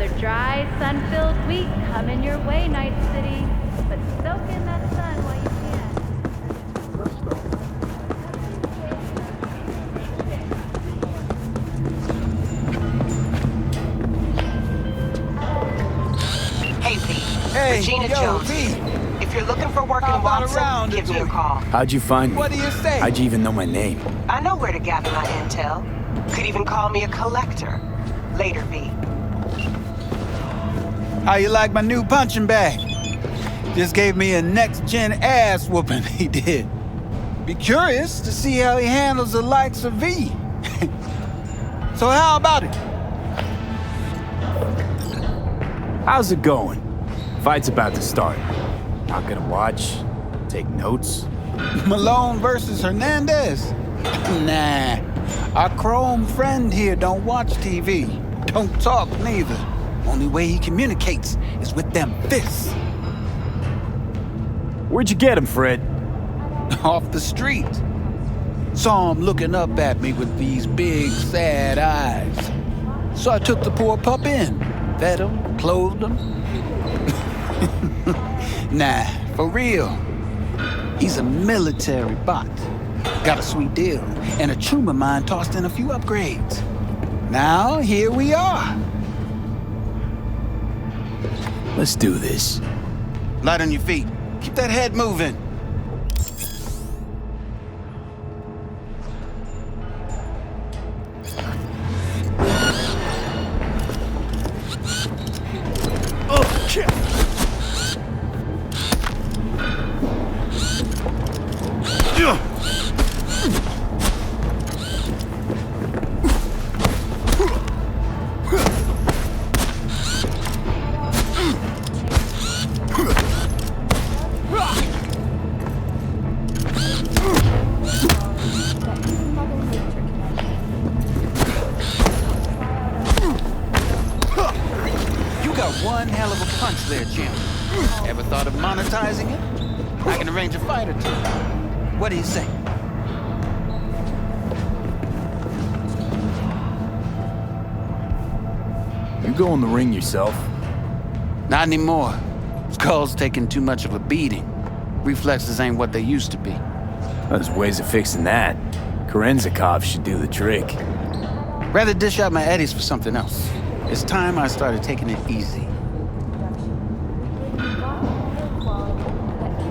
another dry, sun-filled week coming your way, Night City. But soak in that sun while you can. Hey, V. Hey, Regina yo, Jones. V. If you're looking for work in Watson, give me a call. How'd you find me? What do you say? How'd you even know my name? I know where to gather my intel. Could even call me a collector. Later, V. How you like my new punching bag? Just gave me a next-gen ass whooping, he did. Be curious to see how he handles the likes of V. So how about it? How's it going? Fight's about to start. Not gonna watch? Take notes? Malone versus Hernandez? Nah. Our Chrome friend here don't watch TV. Don't talk neither. Only way he communicates is with them fists. Where'd you get him, Fred? Off the street. Saw him looking up at me with these big, sad eyes. So I took the poor pup in. Fed him, clothed him. Nah, for real. He's a military bot. Got a sweet deal, and a chum of mine tossed in a few upgrades. Now, here we are. Let's do this. Light on your feet. Keep that head moving. Oh, shit! One hell of a punch there, Jim. Ever thought of monetizing it? I can arrange a fight or two. What do you say? You go in the ring yourself? Not anymore. Skull's taking too much of a beating. Reflexes ain't what they used to be. There's ways of fixing that. Korenzikov should do the trick. Rather dish out my eddies for something else. It's time I started taking it easy.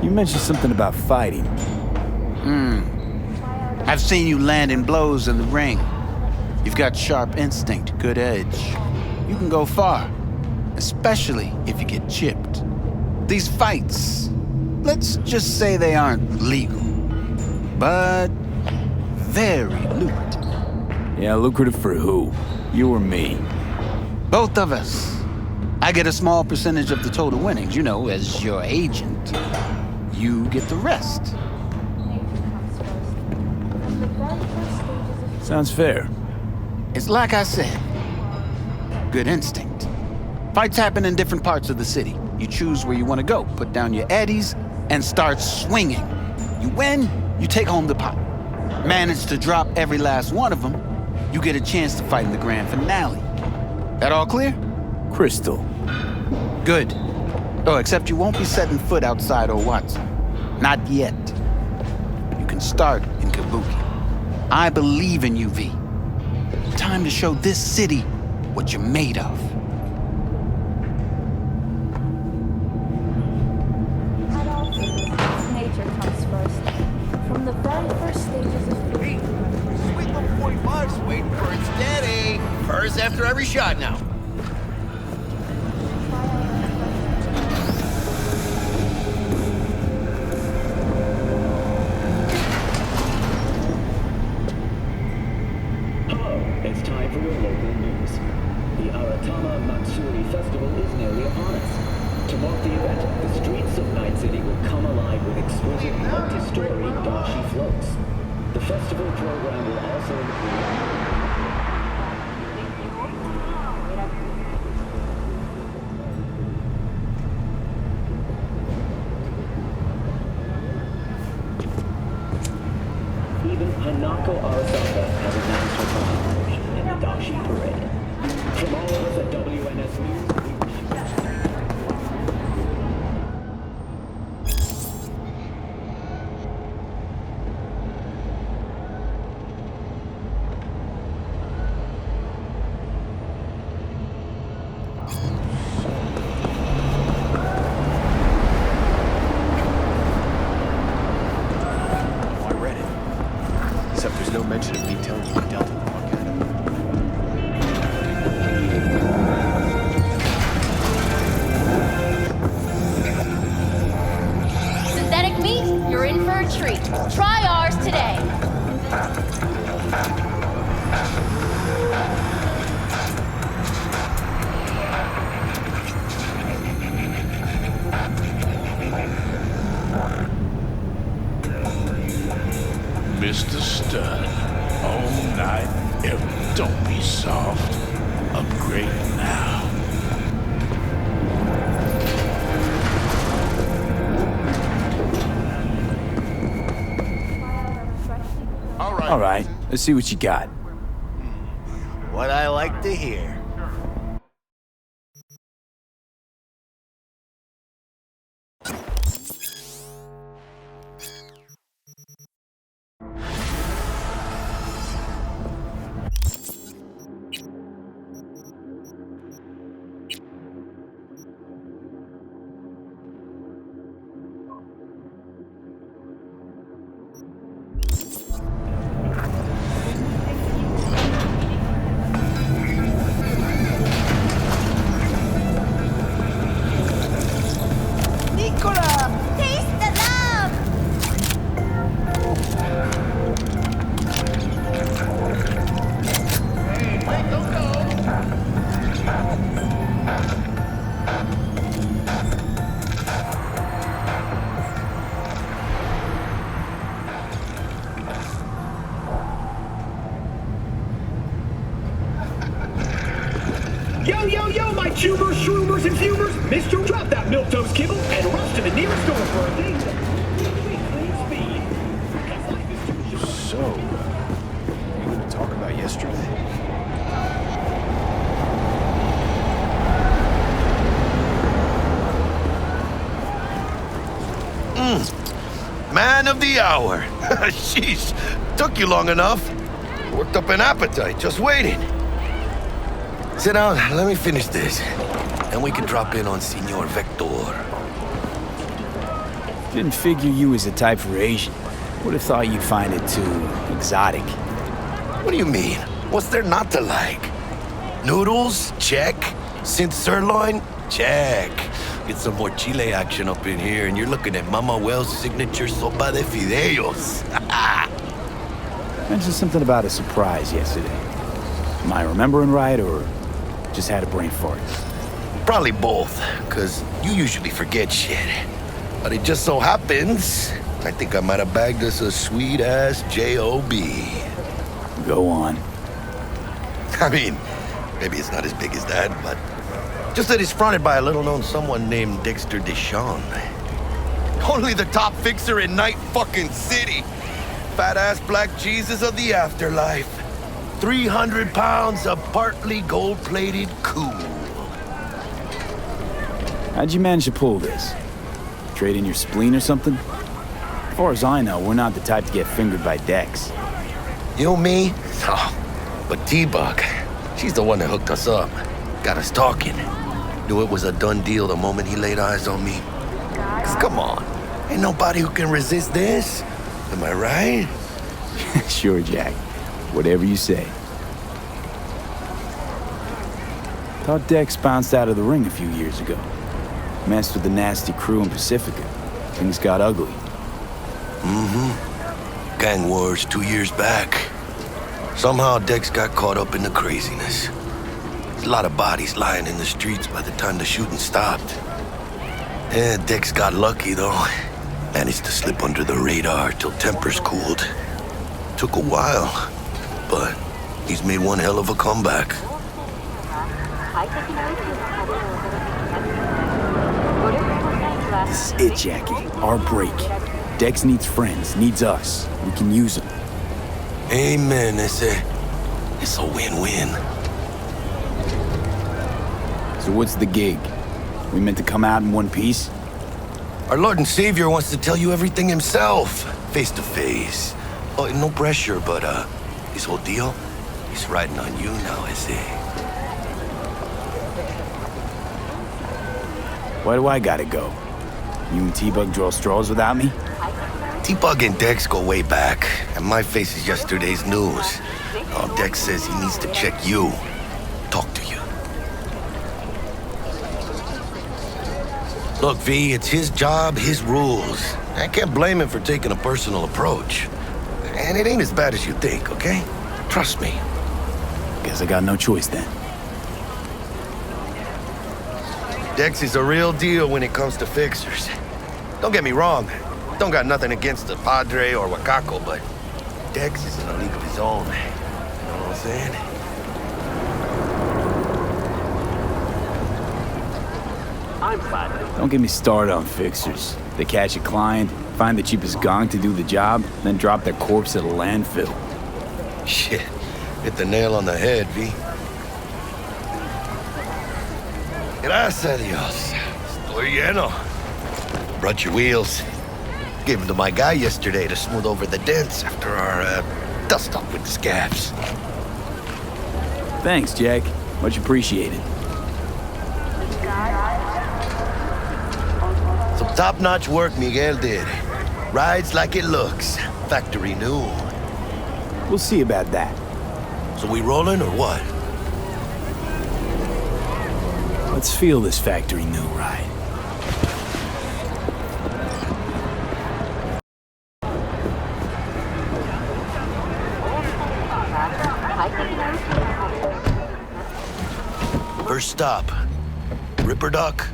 You mentioned something about fighting. I've seen you landing blows in the ring. You've got sharp instinct, good edge. You can go far, especially if you get chipped. These fights, let's just say they aren't legal, but very lucrative. Yeah, lucrative for who? You or me? Both of us. I get a small percentage of the total winnings, you know, as your agent. You get the rest. Sounds fair. It's like I said, good instinct. Fights happen in different parts of the city. You choose where you want to go, put down your eddies, and start swinging. You win, you take home the pot. Manage to drop every last one of them, you get a chance to fight in the grand finale. That all clear? Crystal. Good. Oh, except you won't be setting foot outside or Watson. Not yet. You can start in Kabuki. I believe in you, V. Time to show this city what you're made of. nature comes first. From the very first stages of Hey, sweet little 45's waiting for its daddy. First after every shot now. It's time for your local news. The Aratama Matsuri Festival is nearly upon us. To mark the event, the streets of Night City will come alive with exquisite multi-story dashi floats. The festival program will also include... Even Hanako Arasaka has announced her participation in the dashi parade. From all of us at WNS News, we wish you Oh, I read it. Except there's no mention of me telling you I dealt with one kind of. Synthetic meat, you're in for a treat. Try ours today. Mr. Stud, all night, don't be soft. Upgrade now. All right, let's see what you got. What I like to hear. Taste the love! Wait, don't go. Yo, yo, yo, my tubers, shroomers, and fumers! Mr. Drop that milquetoast kibble and rush to the nearest store for a thing that speed. Because life is too short. So, what are you going to talk about yesterday? Man of the hour. Sheesh, took you long enough. Worked up an appetite, just waiting. Sit down, let me finish this. Then we can drop in on Senor Vector. Didn't figure you was the type for Asian. Would have thought you'd find it too exotic. What do you mean? What's there not to like? Noodles? Check. Synth sirloin? Check. Get some more Chile action up in here, and you're looking at Mama Wells' signature sopa de fideos. Mentioned something about a surprise yesterday. Am I remembering right, or just had a brain fart? Probably both, because you usually forget shit. But it just so happens, I think I might have bagged us a sweet-ass J.O.B. Go on. I mean, maybe it's not as big as that, but just that it's fronted by a little-known someone named Dexter Deshawn. Only the top fixer in Night fucking City. Fat-ass black Jesus of the afterlife. 300 pounds of partly gold-plated cool. How'd you manage to pull this? Trade in your spleen or something? As far as I know, we're not the type to get fingered by Dex. You, me? Oh, but T-Bug, she's the one that hooked us up. Got us talking. Knew it was a done deal the moment he laid eyes on me. 'Cause come on, ain't nobody who can resist this. Am I right? Sure, Jack. Whatever you say. Thought Dex bounced out of the ring a few years ago. Messed with the nasty crew in Pacifica. Things got ugly. Gang wars 2 years back. Somehow Dex got caught up in the craziness. There's a lot of bodies lying in the streets by the time the shooting stopped. Yeah, Dex got lucky though. Managed to slip under the radar till tempers cooled. Took a while, but he's made one hell of a comeback. This is it, Jackie. Our break. Dex needs friends, needs us. We can use them. Amen, it's a win-win. So what's the gig? We meant to come out in one piece? Our Lord and Savior wants to tell you everything himself, face to face. Oh, no pressure, but this whole deal, he's riding on you now, I say. Why do I gotta go? You and T-Bug draw straws without me? T-Bug and Dex go way back, and my face is yesterday's news. Oh, Dex says he needs to check you, talk to you. Look, V, it's his job, his rules. I can't blame him for taking a personal approach. And it ain't as bad as you think, okay? Trust me. Guess I got no choice then. Dex is a real deal when it comes to fixers. Don't get me wrong. Don't got nothing against the Padre or Wakako, but Dex is in a league of his own. You know what I'm saying? Don't get me started on fixers. They catch a client, find the cheapest gong to do the job, then drop their corpse at a landfill. Shit, hit the nail on the head, V. Gracias a Dios. Estoy lleno. Brought your wheels. Gave them to my guy yesterday to smooth over the dents after our dust up with the scabs. Thanks, Jack. Much appreciated. Some top-notch work Miguel did. Rides like it looks. Factory new. We'll see about that. So we rolling or what? Let's feel this factory new ride. First stop, Ripper Duck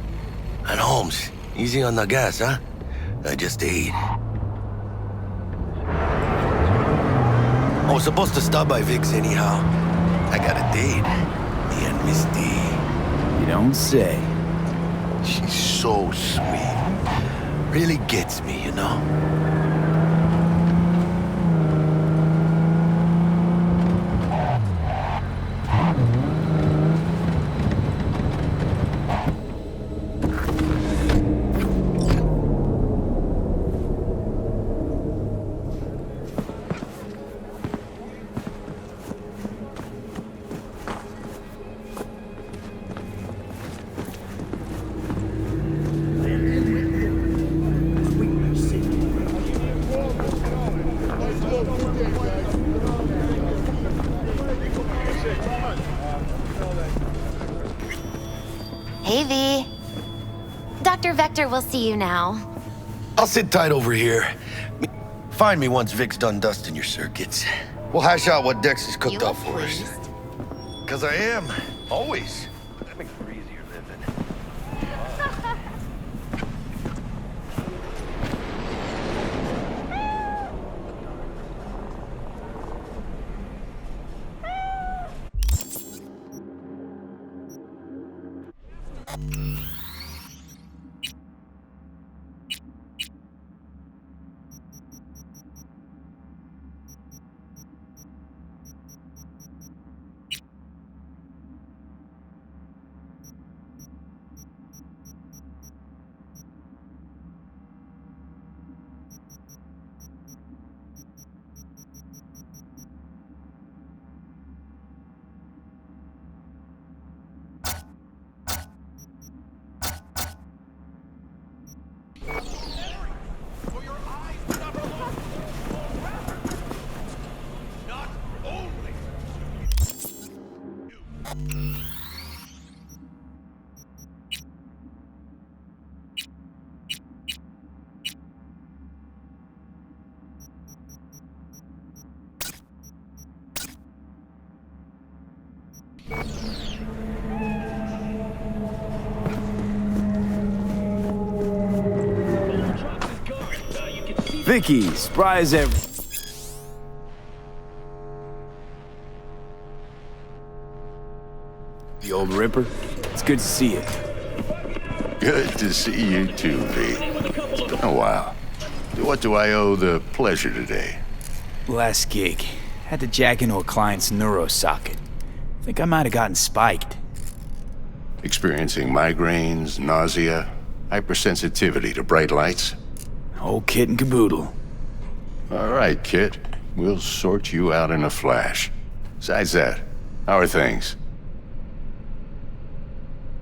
and Holmes. Easy on the gas, huh? I just ate. I was supposed to stop by Vic's anyhow. I got a date. Me and Misty. You don't say. She's so sweet. Really gets me, you know? Hey, V. Dr. Vector will see you now. I'll sit tight over here. Find me once Vic's done dusting your circuits. We'll hash out what Dex has cooked You up look for us. pleased. Because I am. Always. That makes for easier living. Vicky, spry as ever. The old Ripper. It's good to see you. Good to see you too, V. It's been a while. What do I owe the pleasure today? Last gig. Had to jack into a client's neuro socket. Think I might have gotten spiked. Experiencing migraines, nausea, hypersensitivity to bright lights? Whole kit and caboodle. All right, kid. We'll sort you out in a flash. Besides that, how are things?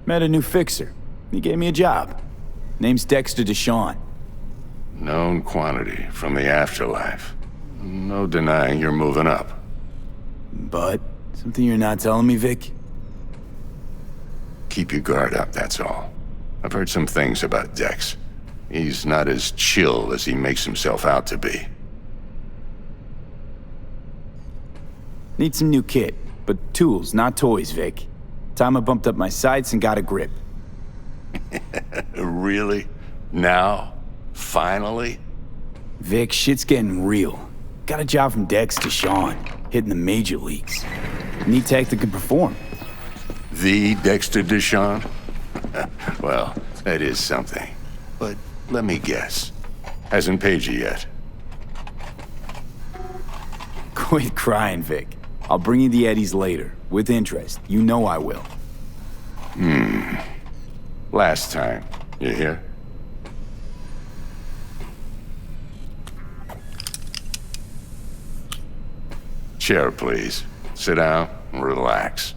Met a new fixer. He gave me a job. Name's Dexter Deshawn. Known quantity from the afterlife. No denying you're moving up. But, something you're not telling me, Vic? Keep your guard up, that's all. I've heard some things about Dex. He's not as chill as he makes himself out to be. Need some new kit, but tools, not toys, Vic. Time I bumped up my sights and got a grip. Really? Now? Finally? Vic, shit's getting real. Got a job from Dex to Sean, hitting the major leagues. Need tech that can perform. The Dexter Deshawn? Well, that is something. But let me guess. Hasn't paid you yet. Quit crying, Vic. I'll bring you the eddies later, with interest. You know I will. Last time. You hear? Chair, please. Sit down and relax.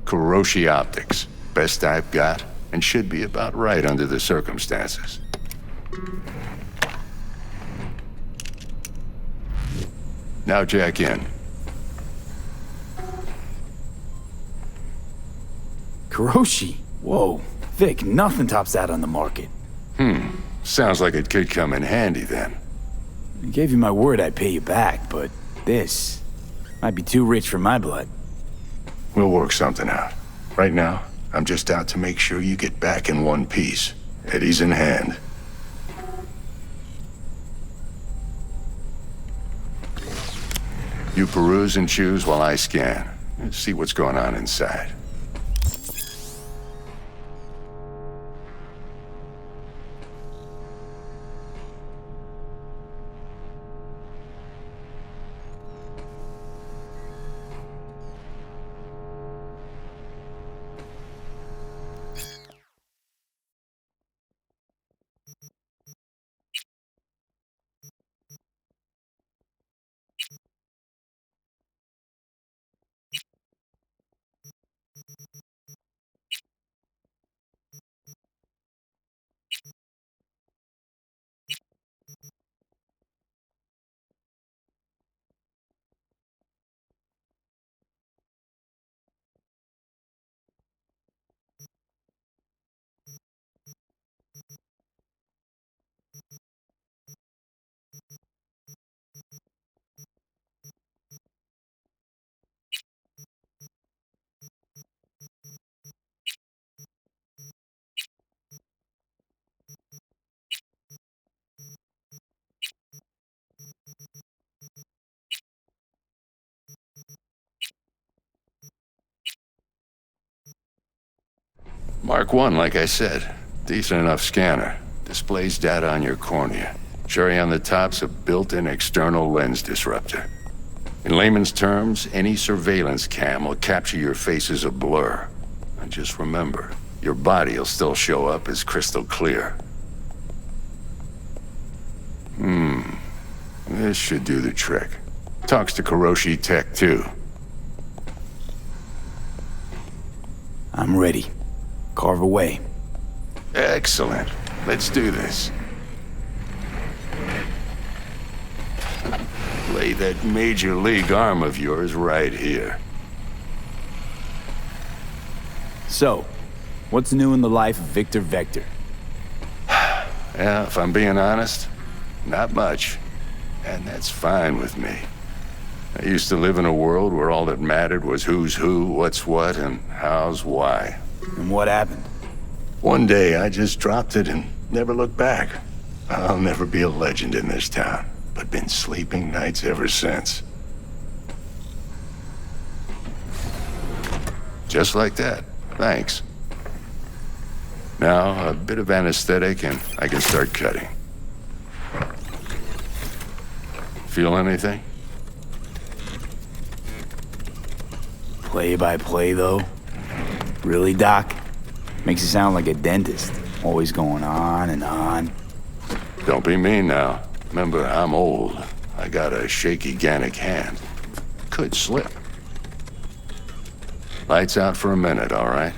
Kuroshi Optics. Best I've got, and should be about right under the circumstances. Now jack in. Kuroshi? Whoa. Vic, nothing tops that on the market. Sounds like it could come in handy then. I gave you my word I'd pay you back, but this might be too rich for my blood. We'll work something out. Right now, I'm just out to make sure you get back in one piece. Eddie's in hand. You peruse and choose while I scan. Let's see what's going on inside. Mark 1, like I said. Decent enough scanner. Displays data on your cornea. Cherry on the top's a built-in external lens disruptor. In layman's terms, any surveillance cam will capture your face as a blur. And just remember, your body'll still show up as crystal clear. This should do the trick. Talks to Kuroshi Tech, too. I'm ready. Carve away. Excellent. Let's do this. Lay that major league arm of yours right here. So, what's new in the life of Victor Vector? Yeah, if I'm being honest, not much. And that's fine with me. I used to live in a world where all that mattered was who's who, what's what, and how's why. And what happened? One day, I just dropped it and never looked back. I'll never be a legend in this town, but been sleeping nights ever since. Just like that. Thanks. Now, a bit of anesthetic and I can start cutting. Feel anything? Play by play, though? Really, Doc? Makes it sound like a dentist. Always going on and on. Don't be mean now. Remember, I'm old. I got a shaky Gannic hand. Could slip. Lights out for a minute, all right?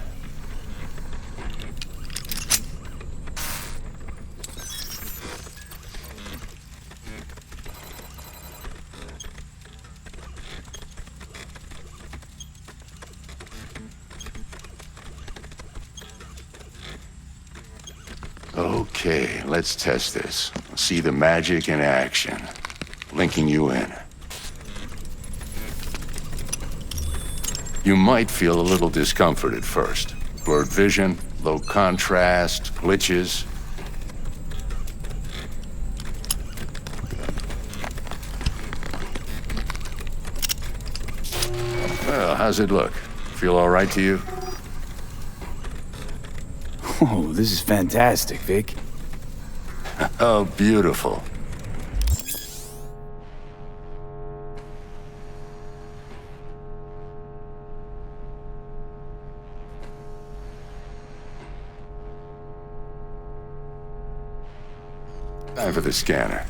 Okay, let's test this. See the magic in action. Linking you in. You might feel a little discomfort at first. Blurred vision, low contrast, glitches. Well, how's it look? Feel all right to you? Oh, this is fantastic, Vic. Oh, beautiful. Time for the scanner.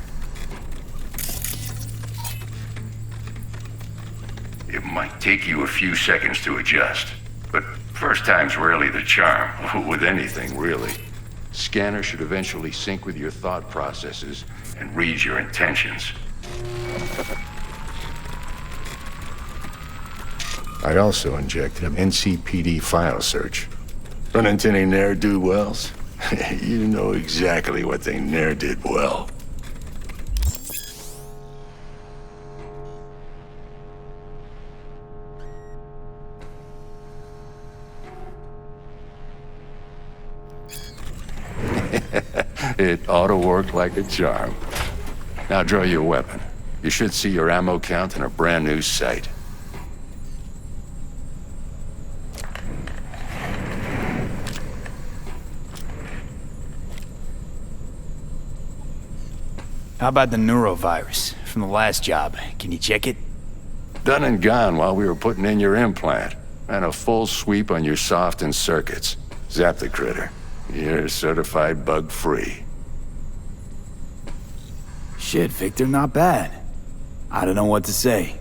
It might take you a few seconds to adjust, but first time's rarely the charm, with anything, really. Scanner should eventually sync with your thought processes and read your intentions. I also injected an NCPD file search. Run into any ne'er-do-wells? You know exactly what they ne'er did well. It ought to work like a charm. Now draw your weapon. You should see your ammo count in a brand new sight. How about the neurovirus from the last job? Can you check it? Done and gone while we were putting in your implant. And a full sweep on your soft and circuits. Zap the critter. You're certified bug-free. Shit, Victor, not bad. I don't know what to say.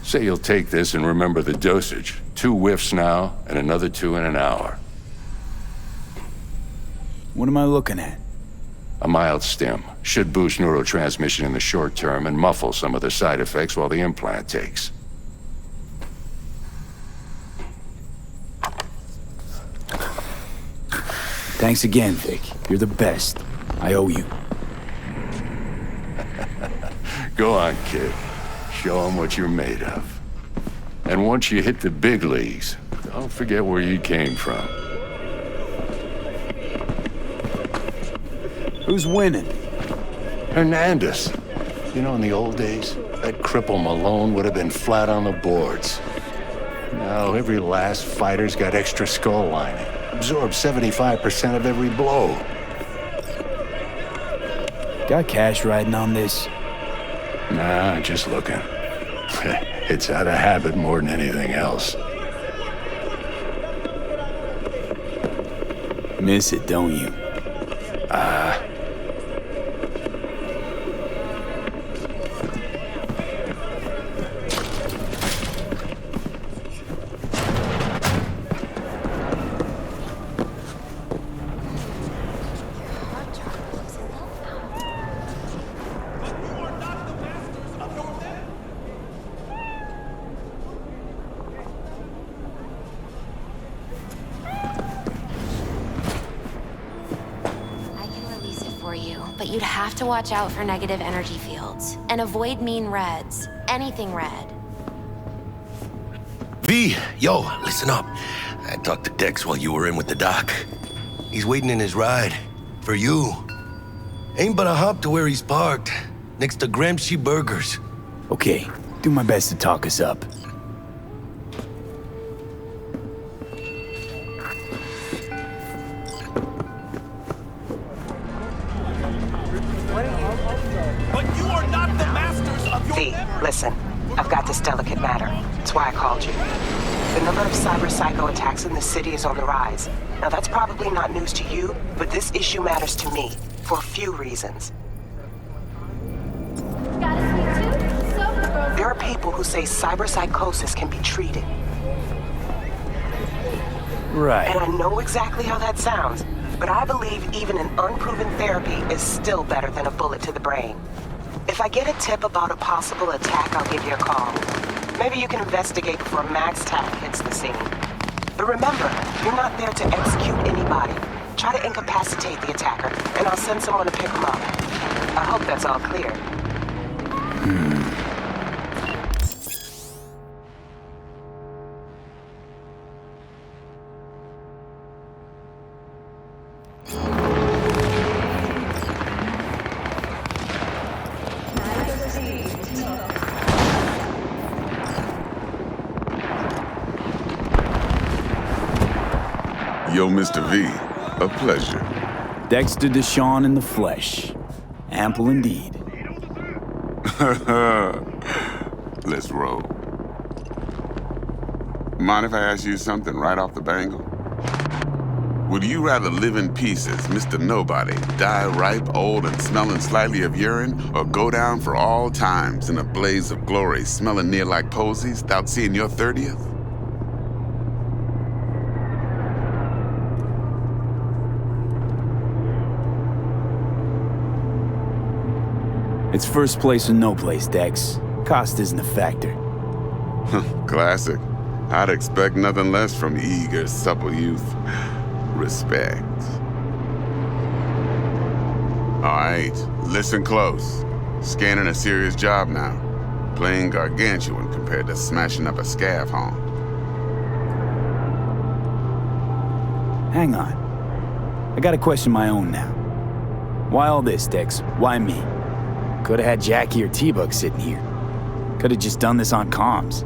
Say you'll take this and remember the dosage. 2 whiffs now, and another 2 in an hour. What am I looking at? A mild stim. Should boost neurotransmission in the short term and muffle some of the side effects while the implant takes. Thanks again, Vic. You're the best. I owe you. Go on, kid. Show them what you're made of. And once you hit the big leagues, don't forget where you came from. Who's winning? Hernandez. You know, in the old days, that cripple Malone would have been flat on the boards. Now, every last fighter's got extra skull lining. Absorbs 75% of every blow. Got cash riding on this? Nah, just looking. It's out of habit more than anything else. Miss it, don't you? But you'd have to watch out for negative energy fields and avoid mean reds. Anything red. V, yo, listen up. I talked to Dex while you were in with the doc. He's waiting in his ride. For you. Ain't but a hop to where he's parked. Next to Gramsci Burgers. Okay, do my best to talk us up. Listen, I've got this delicate matter. That's why I called you. The number of cyber psycho attacks in the city is on the rise. Now that's probably not news to you, but this issue matters to me for a few reasons. Got a sweet tooth? So the girls. There are people who say cyberpsychosis can be treated. Right. And I know exactly how that sounds, but I believe even an unproven therapy is still better than a bullet to the brain. If I get a tip about a possible attack, I'll give you a call. Maybe you can investigate before Max Tack hits the scene. But remember, you're not there to execute anybody. Try to incapacitate the attacker, and I'll send someone to pick him up. I hope that's all clear. Yo, Mr. V, a pleasure. Dexter Deshawn in the flesh. Ample indeed. Let's roll. Mind if I ask you something right off the bangle? Would you rather live in pieces, Mr. Nobody, die ripe, old, and smelling slightly of urine, or go down for all times in a blaze of glory, smelling near like posies, without seeing your 30th? It's first place or no place, Dex. Cost isn't a factor. Classic. I'd expect nothing less from eager, supple youth. Respect. All right, listen close. Scanning a serious job now. Playing gargantuan compared to smashing up a scav home. Hang on. I got a question of my own now. Why all this, Dex? Why me? Could've had Jackie or T-Bug sitting here. Could've just done this on comms.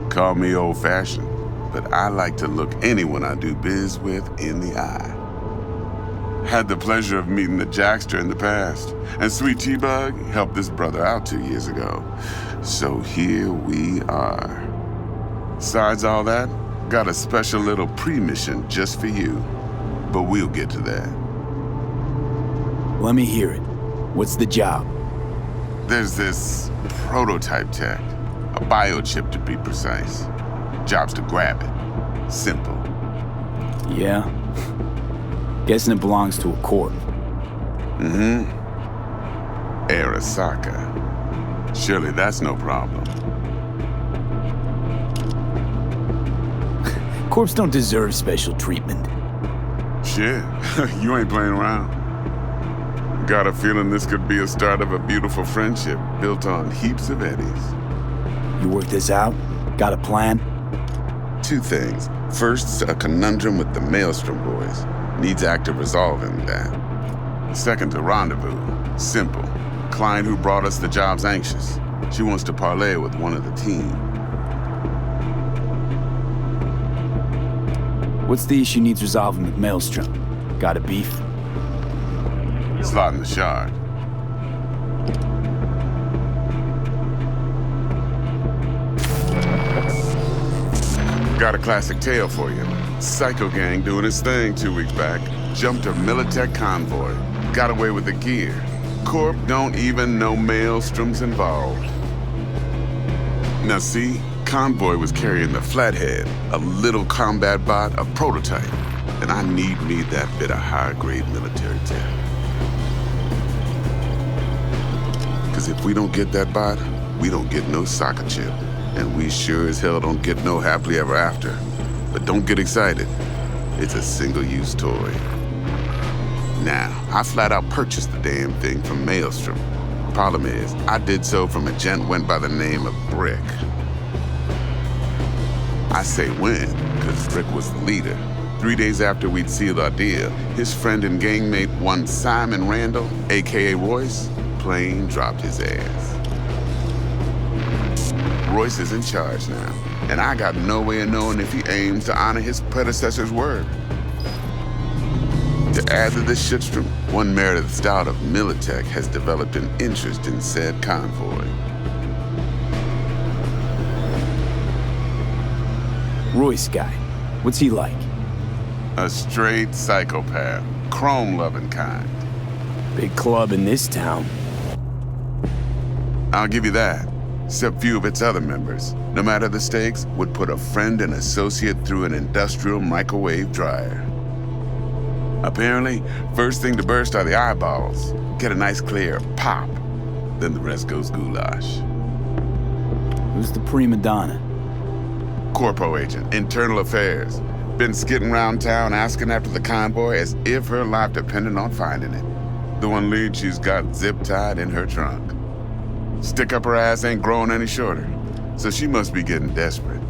Call me old-fashioned, but I like to look anyone I do biz with in the eye. Had the pleasure of meeting the Jackster in the past, and Sweet T-Bug helped this brother out 2 years ago. So here we are. Besides all that, got a special little pre-mission just for you, but we'll get to that. Let me hear it. What's the job? There's this prototype tech, a biochip to be precise. Job's to grab it. Simple. Yeah? Guessing it belongs to a corp. Mm-hmm. Arasaka. Surely that's no problem. Corps don't deserve special treatment. Shit, you ain't playing around. Got a feeling this could be a start of a beautiful friendship built on heaps of eddies. You work this out? Got a plan? Two things. First, a conundrum with the Maelstrom boys. Needs active resolving that. Second, a rendezvous. Simple. Client who brought us the job's anxious. She wants to parlay with one of the team. What's the issue needs resolving with Maelstrom? Got a beef? Slot in the shard. Got a classic tale for you. Psycho gang doing his thing 2 weeks back. Jumped a Militech convoy. Got away with the gear. Corp don't even know Maelstrom's involved. Now see, convoy was carrying the Flathead, a little combat bot, a prototype. And I need me that bit of high-grade military tech. Because if we don't get that bot, we don't get no soccer chip. And we sure as hell don't get no happily ever after. But don't get excited. It's a single-use toy. Now, I flat out purchased the damn thing from Maelstrom. Problem is, I did so from a gent went by the name of Brick. I say when, because Brick was the leader. 3 days after we'd sealed our deal, his friend and gangmate, one Simon Randall, a.k.a. Royce, plain dropped his ass. Royce is in charge now, and I got no way of knowing if he aims to honor his predecessor's word. To add to this shitstorm, one Meredith Stout of Militech has developed an interest in said convoy. Royce guy. What's he like? A straight psychopath. Chrome-loving kind. Big club in this town. I'll give you that. Except few of its other members, no matter the stakes, would put a friend and associate through an industrial microwave dryer. Apparently, first thing to burst are the eyeballs. Get a nice clear pop. Then the rest goes goulash. Who's the prima donna? Corpo agent, internal affairs. Been skidding around town asking after the convoy as if her life depended on finding it. The one lead she's got zip-tied in her trunk. Stick up her ass ain't growing any shorter, so she must be getting desperate.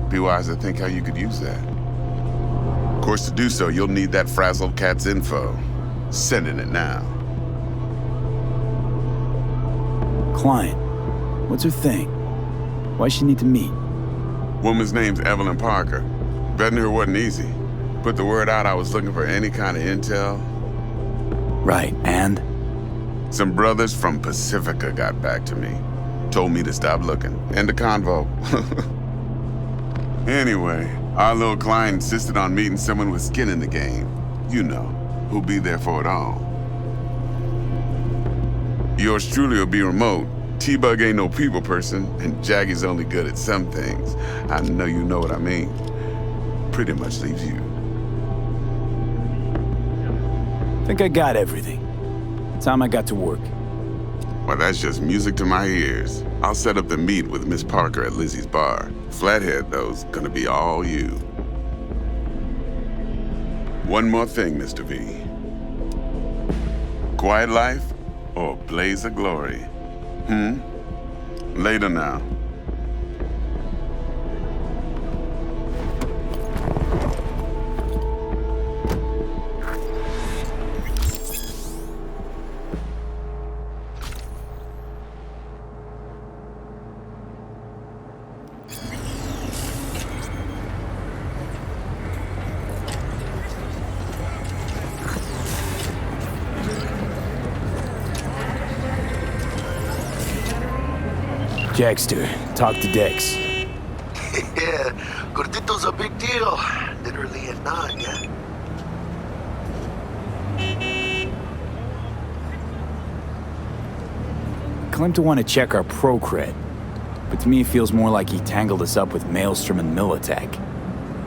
Be wise to think how you could use that. Of course, to do so, you'll need that frazzled cat's info. Sending it now. Client. What's her thing? Why she need to meet? Woman's name's Evelyn Parker. Vetting her wasn't easy. Put the word out I was looking for any kind of intel. Right, and? Some brothers from Pacifica got back to me. Told me to stop looking. End the convo. Anyway, our little client insisted on meeting someone with skin in the game. You know, who'll be there for it all. Yours truly will be remote. T-Bug ain't no people person, and Jaggy's only good at some things. I know you know what I mean. Pretty much leaves you. Think I got everything. Time I got to work. Well, that's just music to my ears. I'll set up the meet with Miss Parker at Lizzie's bar. Flathead, though's gonna be all you. One more thing, Mr. V. Quiet life or blaze of glory? Later now. Jackster, talk to Dex. Yeah, Gordito's a big deal. Literally and not, yeah. Claimed to want to check our pro cred, but to me it feels more like he tangled us up with Maelstrom and Militech.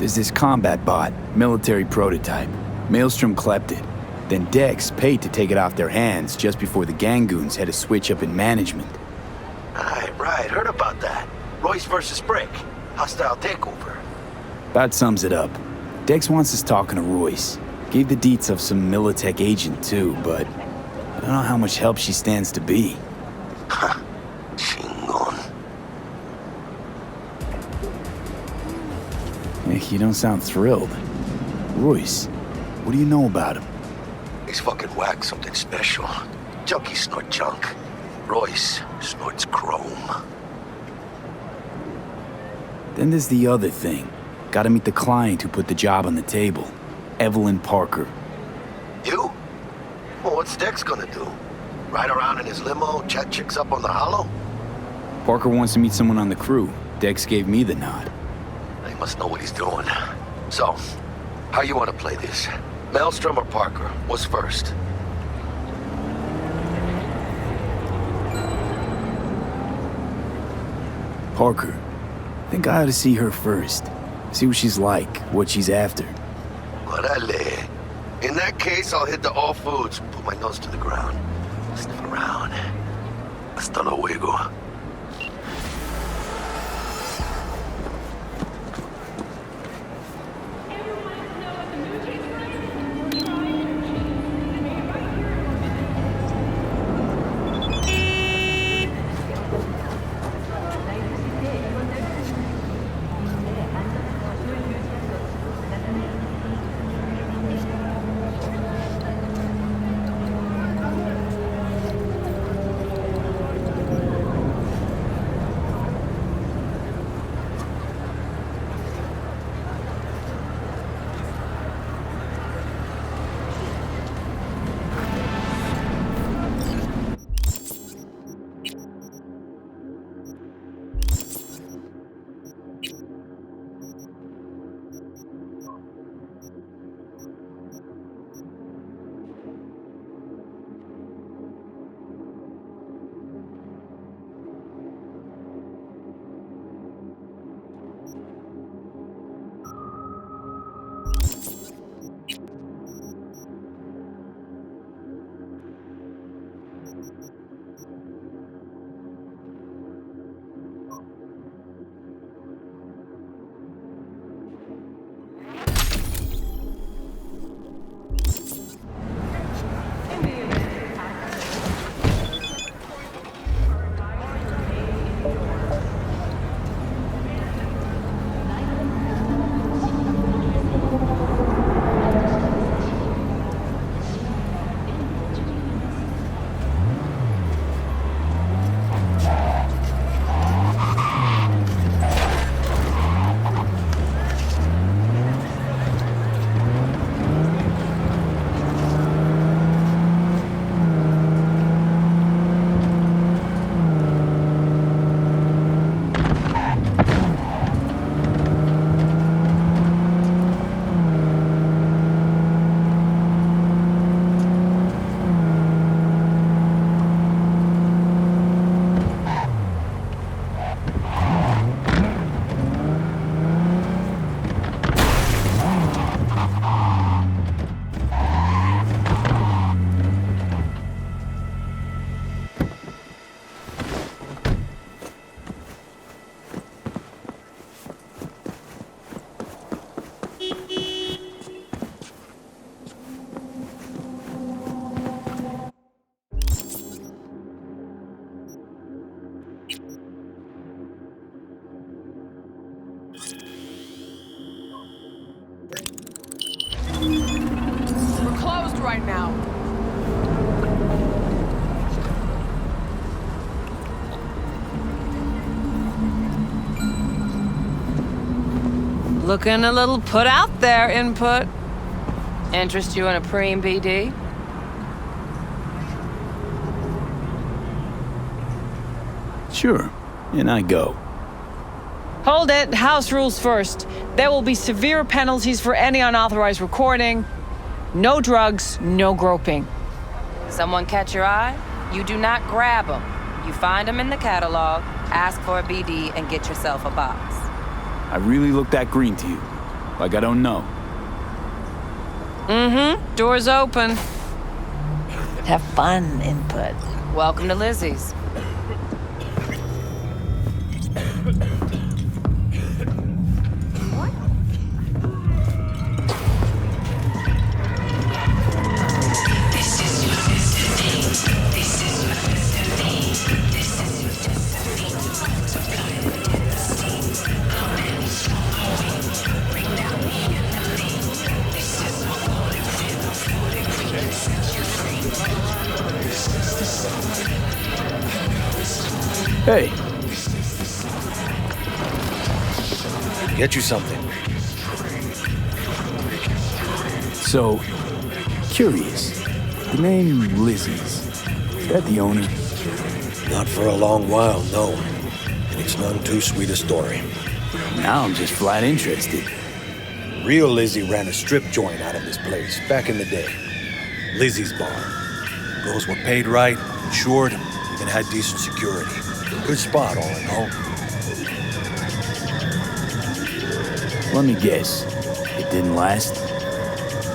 There's this combat bot, military prototype. Maelstrom clept it. Then Dex paid to take it off their hands just before the Gangoons had a switch up in management. Right, heard about that. Royce versus Brick. Hostile takeover. About sums it up. Dex wants us talking to Royce. Gave the deets of some Militech agent too, but I don't know how much help she stands to be. Ha, chingon. You don't sound thrilled. Royce, what do you know about him? He's fucking whack, something special. Junkies snort junk. Royce snorts chrome. Then there's the other thing. Gotta meet the client who put the job on the table. Evelyn Parker. You? Well, what's Dex gonna do? Ride around in his limo, chat chicks up on the hollow? Parker wants to meet someone on the crew. Dex gave me the nod. He must know what he's doing. So, how you want to play this? Maelstrom or Parker? What's first? Parker. Think I ought to see her first. See what she's like, what she's after. Orale. In that case, I'll hit the all foods, put my nose to the ground, sniff around. Hasta luego. right now. Looking a little put out there, input. Interest you in a preem BD? Sure, and I go. Hold it. House rules first. There will be severe penalties for any unauthorized recording. No drugs, no groping. Someone catch your eye? You do not grab them. You find them in the catalog, ask for a BD, and get yourself a box. I really look that green to you. Like I don't know. Mm-hmm. Door's open. Have fun, input. Welcome to Lizzie's. Hey. Get you something. So, curious. The name Lizzie's. Is that the owner? Not for a long while, no. And it's none too sweet a story. Now I'm just flat interested. Real Lizzie ran a strip joint out of this place back in the day. Lizzie's Bar. Girls were paid right, insured, even had decent security. Good spot, all in all. Let me guess. It didn't last?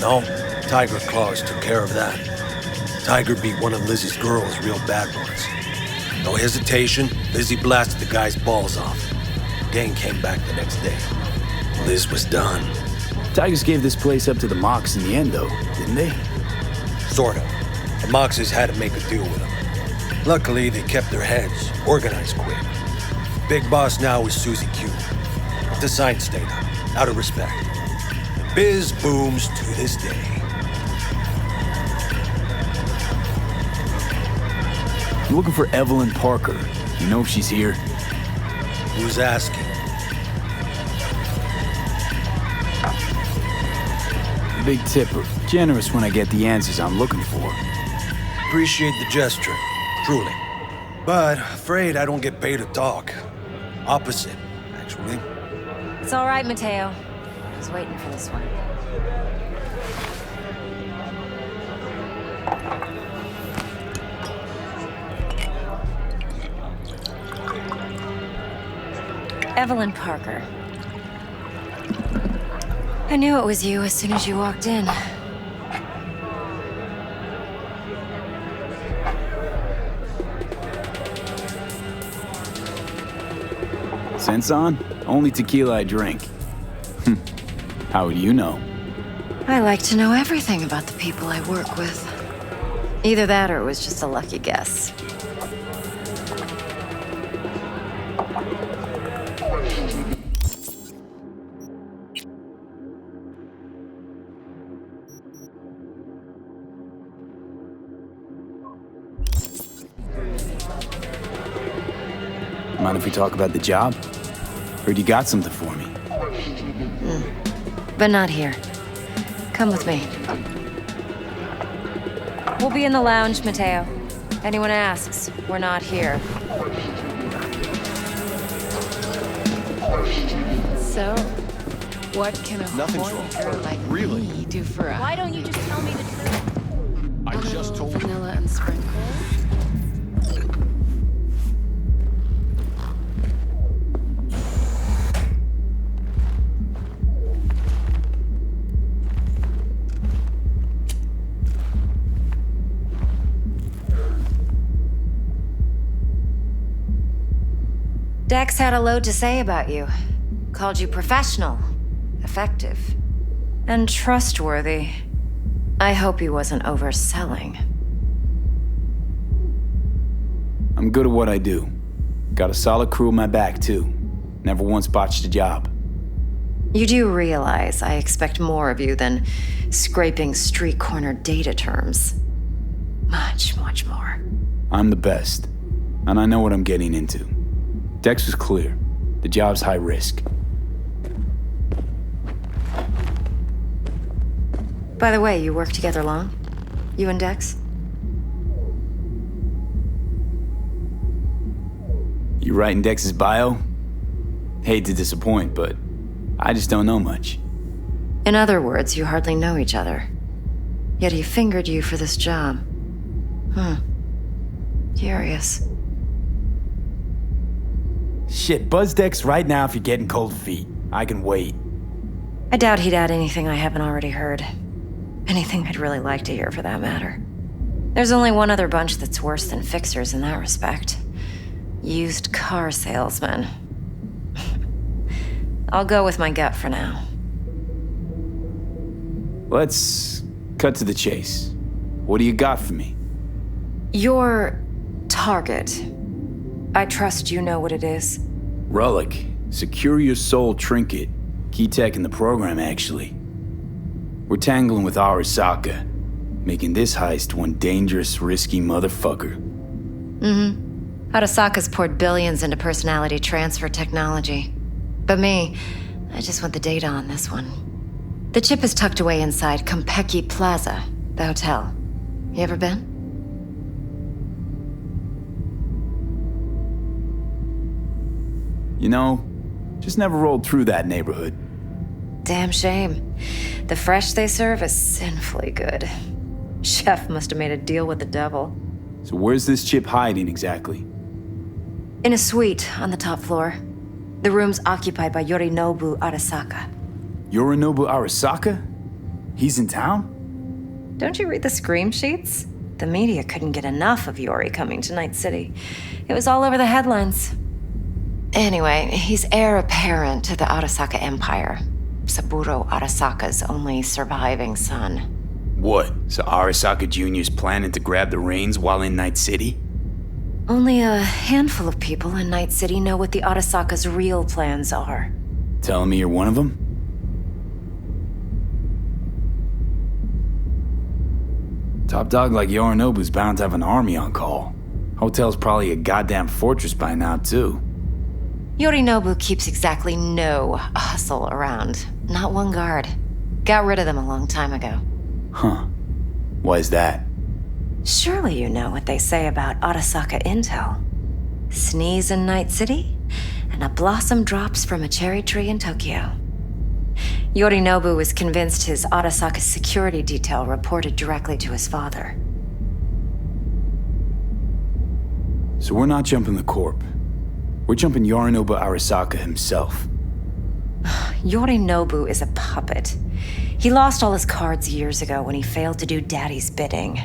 No, Tiger Claws took care of that. Tiger beat one of Lizzie's girls real bad once. No hesitation, Lizzie blasted the guy's balls off. Gang came back the next day. Liz was done. Tigers gave this place up to the Mox in the end, though, didn't they? Sort of. The Moxes had to make a deal with them. Luckily, they kept their heads, organized quick. Big boss now is Susie Q. But the sign stayed up, out of respect. Biz booms to this day. I'm looking for Evelyn Parker. You know if she's here? Who's asking? Big tipper. Generous when I get the answers I'm looking for. Appreciate the gesture, truly. But afraid I don't get paid to talk. Opposite, actually. It's all right, Mateo. I was waiting for this one. Evelyn Parker. I knew it was you as soon as you walked in. Sense on? Only tequila I drink. How would you know? I like to know everything about the people I work with. Either that or it was just a lucky guess. Mind if we talk about the job? Heard you got something for me. But not here. Come with me. We'll be in the lounge, Mateo. Anyone asks, we're not here. So, what can a Nothing's horny wrong. girl like Really? me do for us? Why don't you just tell me the truth? I just told you. Vanilla and sprinkles? Dex had a load to say about you. Called you professional, effective, and trustworthy. I hope he wasn't overselling. I'm good at what I do. Got a solid crew on my back, too. Never once botched a job. You do realize I expect more of you than scraping street corner data terms. Much, much more. I'm the best, and I know what I'm getting into. Dex was clear. The job's high risk. By the way, you work together long? You and Dex? You writing Dex's bio? Hate to disappoint, but I just don't know much. In other words, you hardly know each other. Yet he fingered you for this job. Curious. Shit, buzz Dex right now if you're getting cold feet. I can wait. I doubt he'd add anything I haven't already heard. Anything I'd really like to hear, for that matter. There's only one other bunch that's worse than fixers in that respect. Used car salesmen. I'll go with my gut for now. Let's cut to the chase. What do you got for me? Your target. I trust you know what it is. Relic. Secure your soul trinket. Key tech in the program, actually. We're tangling with Arasaka, making this heist one dangerous, risky motherfucker. Arasaka's poured billions into personality transfer technology. But me, I just want the data on this one. The chip is tucked away inside Kompeki Plaza, the hotel. You ever been? You know, just never rolled through that neighborhood. Damn shame. The fresh they serve is sinfully good. Chef must have made a deal with the devil. So where's this chip hiding exactly? In a suite on the top floor. The room's occupied by Yorinobu Arasaka. Yorinobu Arasaka? He's in town? Don't you read the scream sheets? The media couldn't get enough of Yori coming to Night City. It was all over the headlines. Anyway, he's heir apparent to the Arasaka Empire. Saburo Arasaka's only surviving son. What? So Arasaka Jr.'s planning to grab the reins while in Night City? Only a handful of people in Night City know what the Arasaka's real plans are. Telling me you're one of them? Top dog like Yorinobu's bound to have an army on call. Hotel's probably a goddamn fortress by now, too. Yorinobu keeps exactly no hustle around. Not one guard. Got rid of them a long time ago. Huh. Why is that? Surely you know what they say about Arasaka intel. Sneeze in Night City, and a blossom drops from a cherry tree in Tokyo. Yorinobu was convinced his Arasaka security detail reported directly to his father. So we're not jumping the corp. We're jumping Yorinobu Arasaka himself. Yorinobu is a puppet. He lost all his cards years ago when he failed to do Daddy's bidding.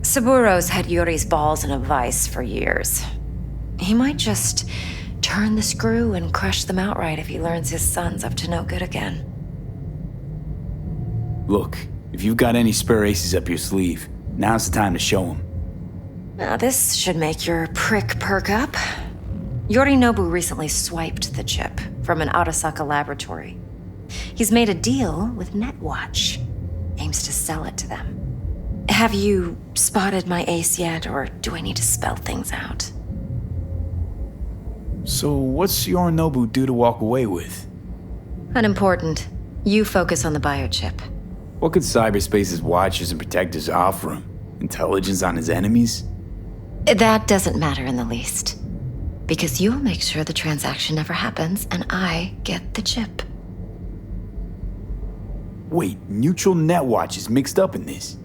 Saburo's had Yori's balls in a vice for years. He might just turn the screw and crush them outright if he learns his son's up to no good again. Look, if you've got any spare aces up your sleeve, now's the time to show them. Now this should make your prick perk up. Yorinobu recently swiped the chip from an Arasaka laboratory. He's made a deal with Netwatch. Aims to sell it to them. Have you spotted my ace yet, or do I need to spell things out? So what's Yorinobu due to walk away with? Unimportant. You focus on the biochip. What could cyberspace's watchers and protectors offer him? Intelligence on his enemies? That doesn't matter in the least. Because you'll make sure the transaction never happens, and I get the chip. Wait, neutral Netwatch is mixed up in this.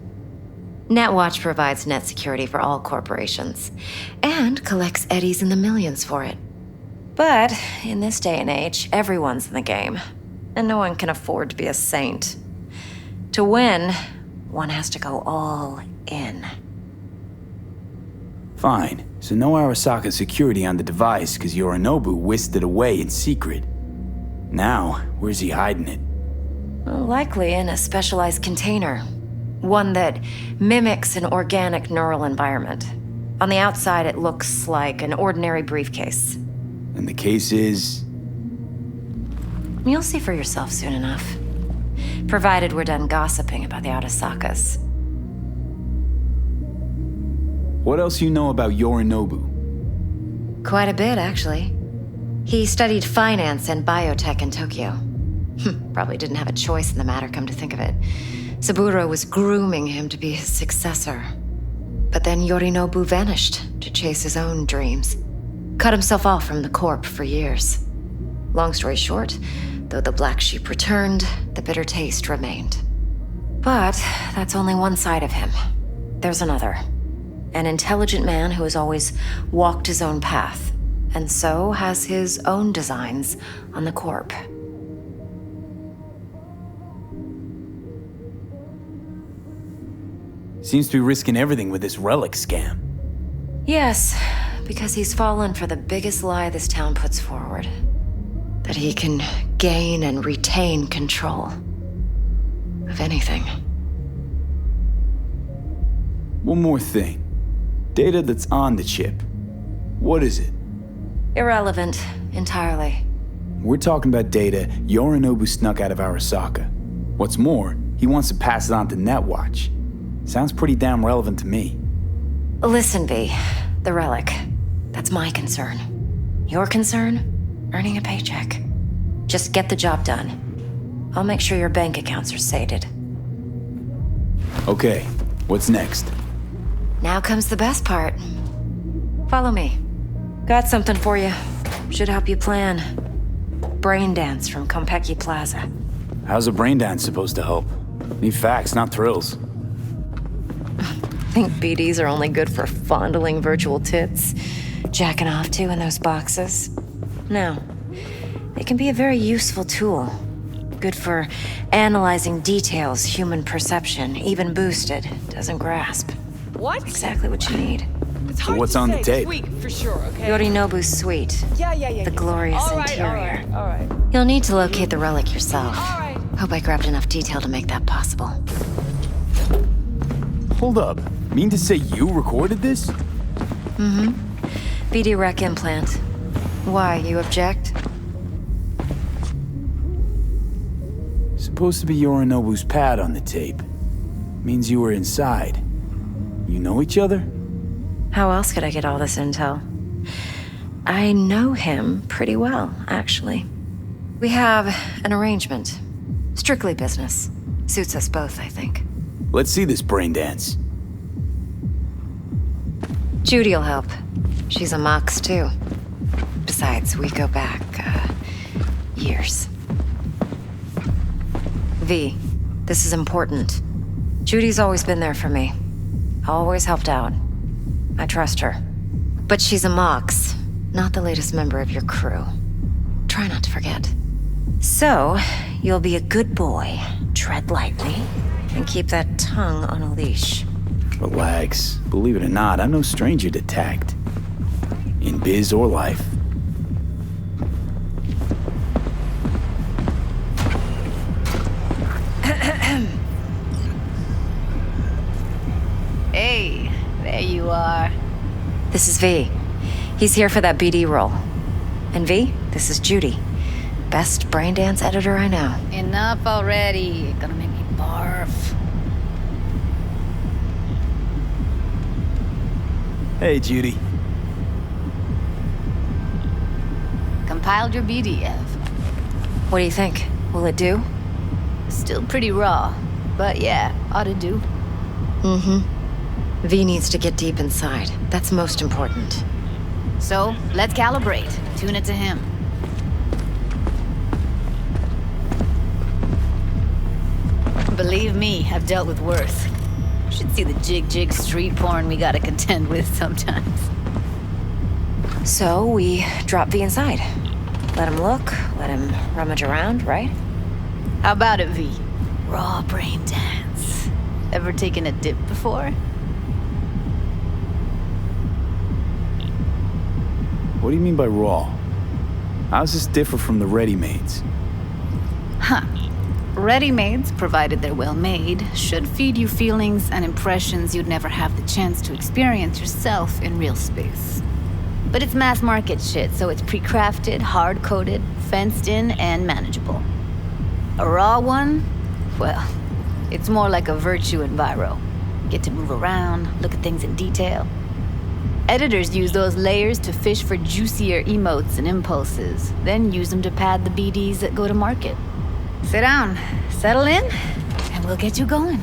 Netwatch provides net security for all corporations, and collects eddies in the millions for it. But in this day and age, everyone's in the game, and no one can afford to be a saint. To win, one has to go all in. Fine, so no Arasaka security on the device because Yorinobu whisked it away in secret. Now, where's he hiding it? Well, likely in a specialized container. One that mimics an organic neural environment. On the outside, it looks like an ordinary briefcase. And the case is... You'll see for yourself soon enough. Provided we're done gossiping about the Arasakas. What else you know about Yorinobu? Quite a bit, actually. He studied finance and biotech in Tokyo. Probably didn't have a choice in the matter, come to think of it. Saburo was grooming him to be his successor. But then Yorinobu vanished to chase his own dreams. Cut himself off from the corp for years. Long story short, though the black sheep returned, the bitter taste remained. But that's only one side of him. There's another. An intelligent man who has always walked his own path, and so has his own designs on the corp. Seems to be risking everything with this relic scam. Yes, because he's fallen for the biggest lie this town puts forward. That he can gain and retain control of anything. One more thing. Data that's on the chip. What is it? Irrelevant, entirely. We're talking about data Yorinobu snuck out of Arasaka. What's more, he wants to pass it on to Netwatch. Sounds pretty damn relevant to me. Listen, V. The relic. That's my concern. Your concern? Earning a paycheck. Just get the job done. I'll make sure your bank accounts are sated. Okay, what's next? Now comes the best part. Follow me. Got something for you. Should help you plan. Brain dance from Konpeki Plaza. How's a brain dance supposed to help? Need facts, not thrills. Think BDs are only good for fondling virtual tits? Jacking off to in those boxes? No. They can be a very useful tool. Good for analyzing details human perception, even boosted, doesn't grasp. What? Exactly what you need. It's So hard what's to on say. the tape? Sweet, for sure, okay? Yorinobu's suite. Yeah. The glorious All right, interior. All right. You'll need to locate the relic yourself. All right. Hope I grabbed enough detail to make that possible. Hold up. Mean to say you recorded this? BD rec implant. Why, you object? Supposed to be Yorinobu's pad on the tape. Means you were inside. You know each other? How else could I get all this intel? I know him pretty well, actually. We have an arrangement. Strictly business. Suits us both, I think. Let's see this brain dance. Judy'll help. She's a Mox, too. Besides, we go back, years. V, this is important. Judy's always been there for me. Always helped out. I trust her. But she's a Mox, not the latest member of your crew. Try not to forget. So, you'll be a good boy, tread lightly, and keep that tongue on a leash. Relax. Believe it or not, I'm no stranger to tact. In biz or life. Hey, there you are. This is V. He's here for that BD role. And V, this is Judy. Best brain dance editor I know. Enough already. Gonna make me barf. Hey, Judy. Compiled your BDF. What do you think? Will it do? Still pretty raw, but yeah, ought to do. V needs to get deep inside. That's most important. So, let's calibrate. Tune it to him. Believe me, I've dealt with worse. Should see the jig street porn we gotta contend with sometimes. So we drop V inside. Let him look, let him rummage around, right? How about it, V? Raw brain dance. Ever taken a dip before? What do you mean by raw? How's this differ from the ready-mades? Huh. Ready-mades, provided they're well made, should feed you feelings and impressions you'd never have the chance to experience yourself in real space. But it's mass market shit, so it's pre-crafted, hard-coded, fenced in, and manageable. A raw one? Well, it's more like a virtue enviro. Get to move around, look at things in detail. Editors use those layers to fish for juicier emotes and impulses, then use them to pad the BDs that go to market. Sit down, settle in, and we'll get you going.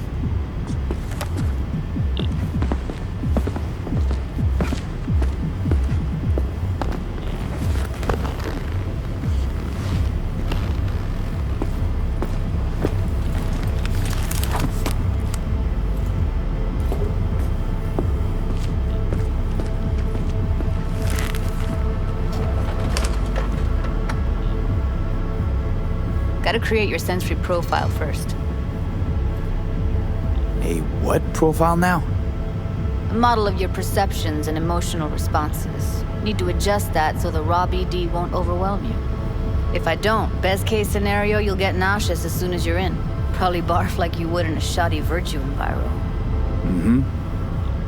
Gotta create your sensory profile first. A what profile now? A model of your perceptions and emotional responses. Need to adjust that so the raw BD won't overwhelm you. If I don't, best case scenario, you'll get nauseous as soon as you're in. Probably barf like you would in a shoddy virtue enviro. Mm-hmm.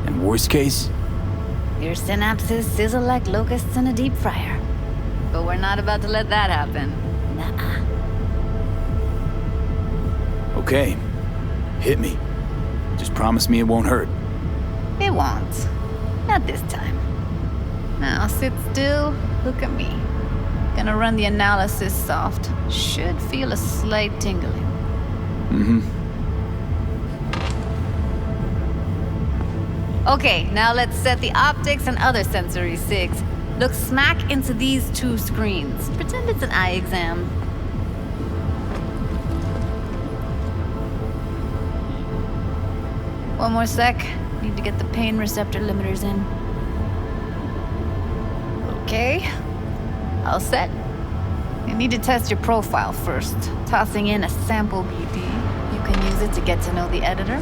And worst case? Your synapses sizzle like locusts in a deep fryer. But we're not about to let that happen. Nuh-uh. Okay. Hit me. Just promise me it won't hurt. It won't. Not this time. Now sit still, look at me. Gonna run the analysis soft. Should feel a slight tingling. Mm-hmm. Okay, now let's set the optics and other sensory sigs. Look smack into these two screens. Pretend it's an eye exam. One more sec. Need to get the pain receptor limiters in. Okay. All set. You need to test your profile first. Tossing in a sample BD. You can use it to get to know the editor.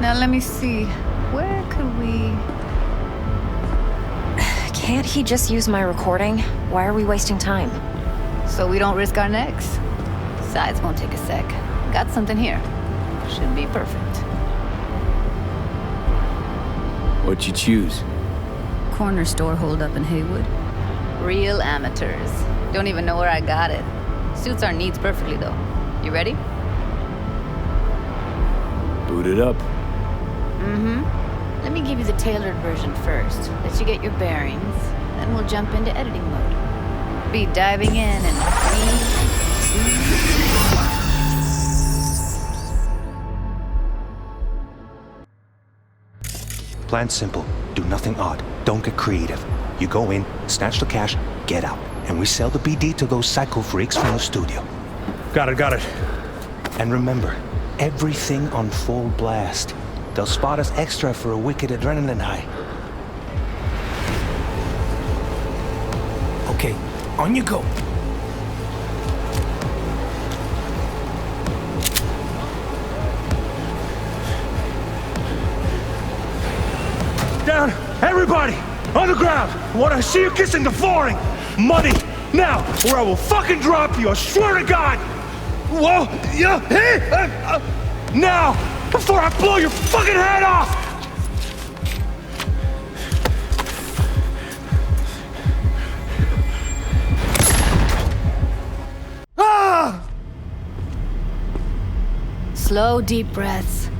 Now let me see. Where could we... Can't he just use my recording? Why are we wasting time? So we don't risk our necks. Besides, won't take a sec. Got something here. Should be perfect. What'd you choose? Corner store holdup in Haywood. Real amateurs. Don't even know where I got it. Suits our needs perfectly, though. You ready? Boot it up. Mm-hmm. Let me give you the tailored version first. Let you get your bearings. Then we'll jump into editing mode. Be diving in and 3, 2... Plan simple. Do nothing odd. Don't get creative. You go in, snatch the cash, get out. And we sell the BD to those psycho freaks from the studio. Got it. And remember, everything on full blast. They'll spot us extra for a wicked adrenaline high. Okay, on you go. Down! Everybody! On the ground! I want to see you kissing the flooring! Money! Now! Or I will fucking drop you! I swear to God! Whoa! Yeah! Hey! Now! Before I blow your fucking head off! Ah! slow, deep breaths.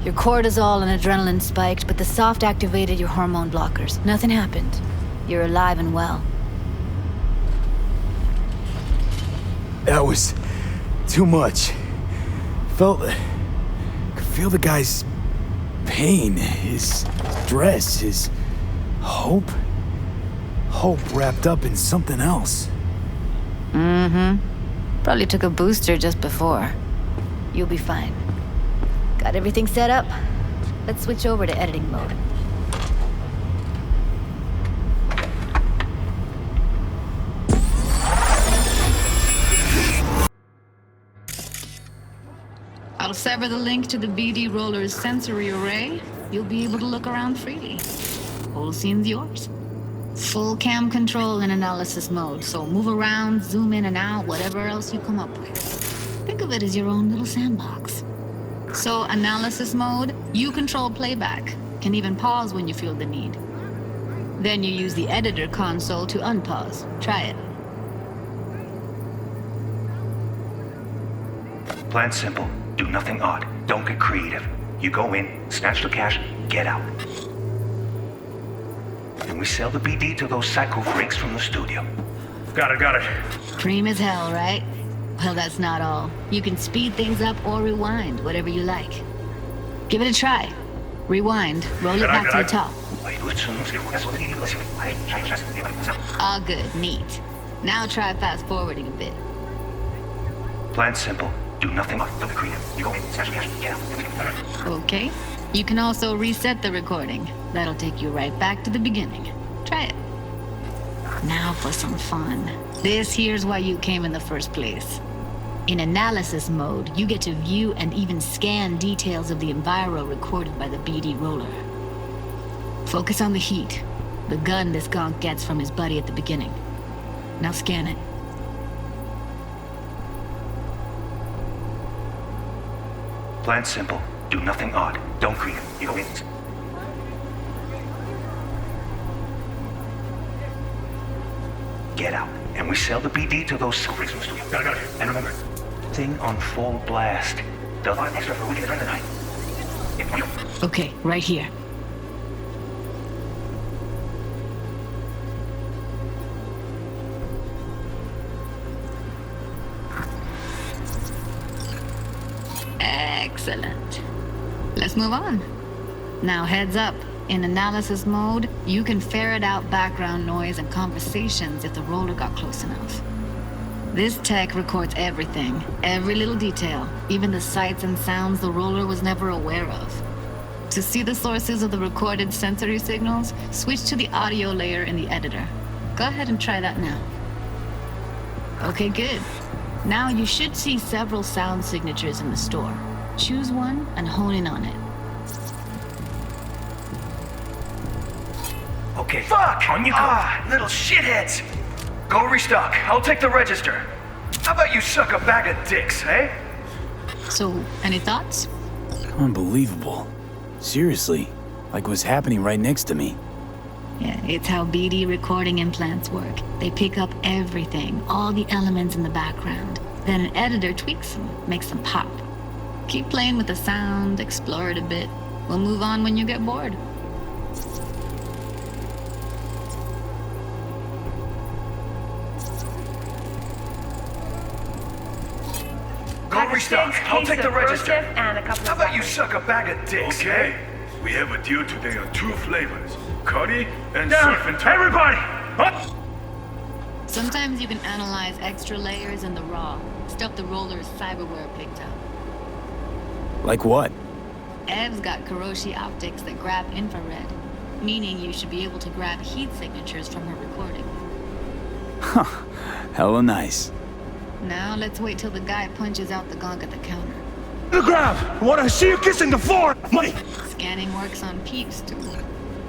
Your cortisol and adrenaline spiked, but the soft activated your hormone blockers. Nothing happened. You're alive and well. That was too much. Could feel the guy's pain, his stress, his hope. Hope wrapped up in something else. Mm-hmm. Probably took a booster just before. You'll be fine. Got everything set up? Let's switch over to editing mode. I'll sever the link to the BD Roller's sensory array. You'll be able to look around freely. Whole scene's yours. Full cam control in analysis mode, so move around, zoom in and out, whatever else you come up with. Think of it as your own little sandbox. So, analysis mode, you control playback. Can even pause when you feel the need. Then you use the editor console to unpause. Try it. Plan simple. Do nothing odd. Don't get creative. You go in, snatch the cash, get out. And we sell the BD to those psycho freaks from the studio. Got it. Cream as hell, right? Well, that's not all. You can speed things up or rewind, whatever you like. Give it a try. Rewind, roll it back to the top. All good, neat. Now try fast forwarding a bit. Plan simple. Do nothing odd. Don't get creative. You go in, snatch the cash, get out. Okay. You can also reset the recording. That'll take you right back to the beginning. Try it. Now for some fun. This here's why you came in the first place. In analysis mode, you get to view and even scan details of the enviro recorded by the BD roller. Focus on the heat, the gun this gonk gets from his buddy at the beginning. Now scan it. Plan simple. Do nothing odd. Don't creative. You go in. Get out. And we sell the BD to those freaks from the studio. Got it. And remember, thing on full blast. They'll find extra for a weekend during the night. Okay, right here. Excellent. Let's move on. Now heads up. In analysis mode, you can ferret out background noise and conversations if the roller got close enough. This tech records everything, every little detail, even the sights and sounds the roller was never aware of. To see the sources of the recorded sensory signals, switch to the audio layer in the editor. Go ahead and try that now. Okay, good. Now you should see several sound signatures in the store. Choose one and hone in on it. Okay. Fuck! On you go. Little shitheads! Go restock. I'll take the register. How about you suck a bag of dicks, eh? So, any thoughts? Unbelievable. Seriously, like what's happening right next to me. Yeah, it's how BD recording implants work. They pick up everything, all the elements in the background. Then an editor tweaks them, makes them pop. Keep playing with the sound, explore it a bit. We'll move on when you get bored. Go restock. I'll take the register. How about you suck a bag of dicks, Okay. We have a deal today on 2 flavors. Curry and surf and turf. Everybody! What? Sometimes you can analyze extra layers in the raw, stuff the roller's cyberware picked up. Like what? Ev's got Kiroshi optics that grab infrared, meaning you should be able to grab heat signatures from her recording. Huh. Hella nice. Now let's wait till the guy punches out the gonk at the counter. The grab! What I see you kissing the floor! Money! Scanning works on peeps, too.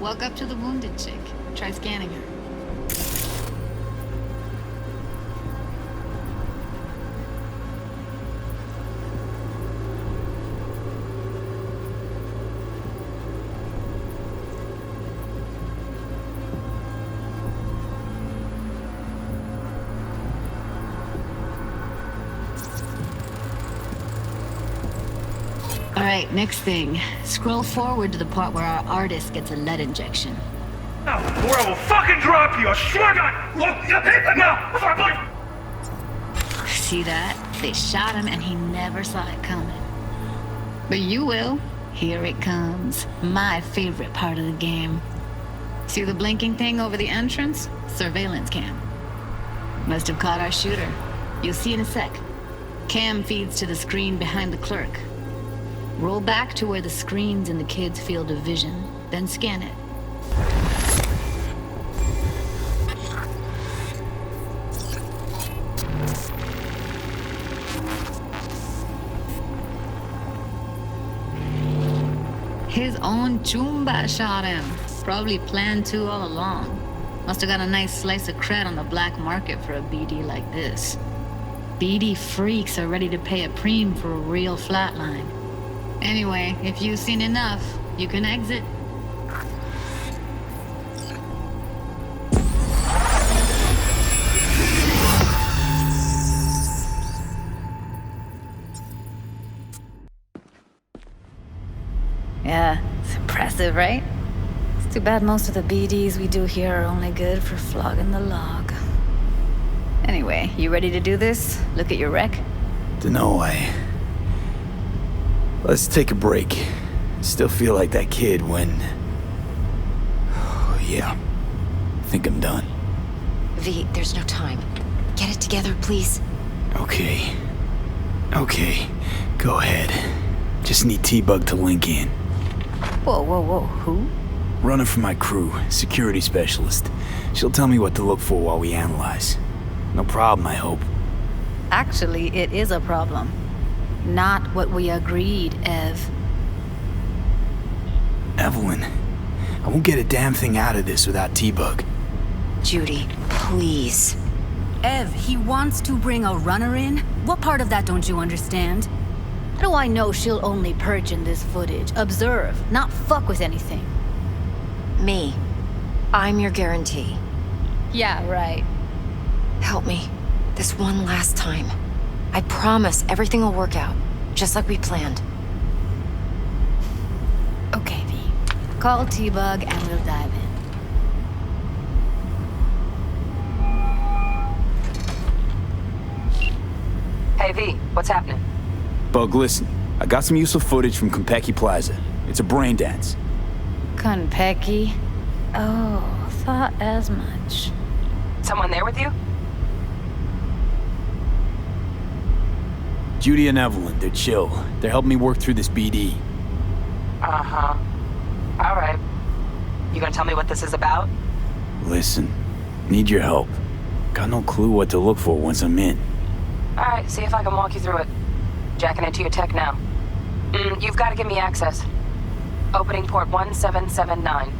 Walk up to the wounded chick. Try scanning her. Alright, next thing. Scroll forward to the part where our artist gets a lead injection. Now, or I will fucking drop you! I swear to God! Look, you hit it now! Before I bleed! See that? They shot him and he never saw it coming. But you will. Here it comes. My favorite part of the game. See the blinking thing over the entrance? Surveillance cam. Must have caught our shooter. You'll see in a sec. Cam feeds to the screen behind the clerk. Roll back to where the screen's in the kid's field of vision, then scan it. His own Chumba shot him. Probably planned to all along. Must have got a nice slice of cred on the black market for a BD like this. BD freaks are ready to pay a preem for a real flatline. Anyway, if you've seen enough, you can exit. Yeah, it's impressive, right? It's too bad most of the BDs we do here are only good for flogging the log. Anyway, you ready to do this? Look at your wreck? Dunno, Let's take a break. Still feel like that kid when... Oh, yeah. Think I'm done. V, there's no time. Get it together, please. Okay. Go ahead. Just need T-Bug to link in. Whoa, who? Running for my crew, security specialist. She'll tell me what to look for while we analyze. No problem, I hope. Actually, it is a problem. Not what we agreed, Ev. Evelyn, I won't get a damn thing out of this without T-Bug. Judy, please. Ev, he wants to bring a runner in? What part of that don't you understand? How do I know she'll only perch in this footage, observe, not fuck with anything? Me. I'm your guarantee. Yeah, right. Help me. This one last time. I promise everything will work out, just like we planned. Okay, V. Call T-Bug and we'll dive in. Hey, V, what's happening? Bug, listen. I got some useful footage from Konpeki Plaza. It's a brain dance. Konpeki? Oh, thought as much. Someone there with you? Judy and Evelyn, they're chill. They're helping me work through this BD. Uh-huh. All right. You gonna tell me what this is about? Listen, need your help. Got no clue what to look for once I'm in. All right, see if I can walk you through it. Jacking into your tech now. You've got to give me access. Opening port 1779.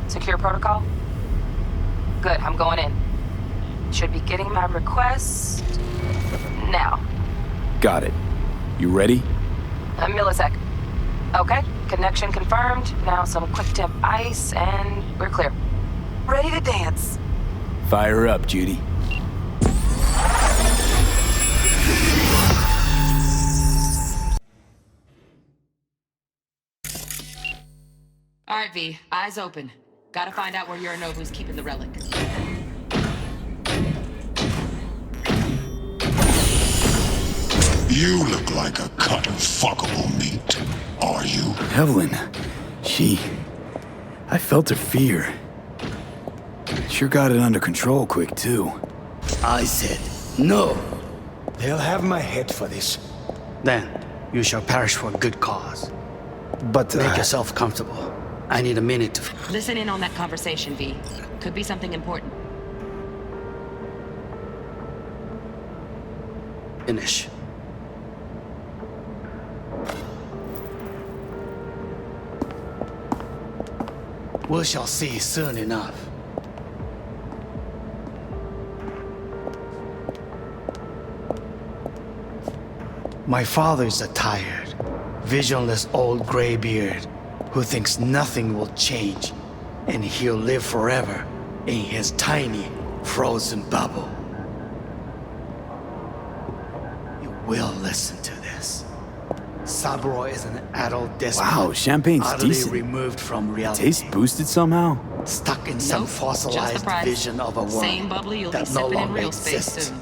Secure protocol? Good, I'm going in. Should be getting my request now. Got it. You ready? A millisec. Okay, connection confirmed. Now some quick temp ice and we're clear. Ready to dance. Fire up, Judy. All right, V. Eyes open. Gotta find out where Yorinobu's keeping the relic. You look like a cut of fuckable meat, are you? Evelyn, I felt her fear. Sure got it under control quick, too. I said, no. They'll have my head for this. Then, you shall perish for a good cause. But make yourself comfortable. I need a minute to... Listen in on that conversation, V. Could be something important. Finish. We shall see soon enough. My father is a tired, visionless old graybeard who thinks nothing will change and he'll live forever in his tiny, frozen bubble. You will listen to this. Saburo is an adult despot. Wow, champagne's utterly decent. removed from reality. Taste boosted somehow? Stuck in some fossilized vision of a world Same bubbly you'll be that no sipping in longer real space exists. soon.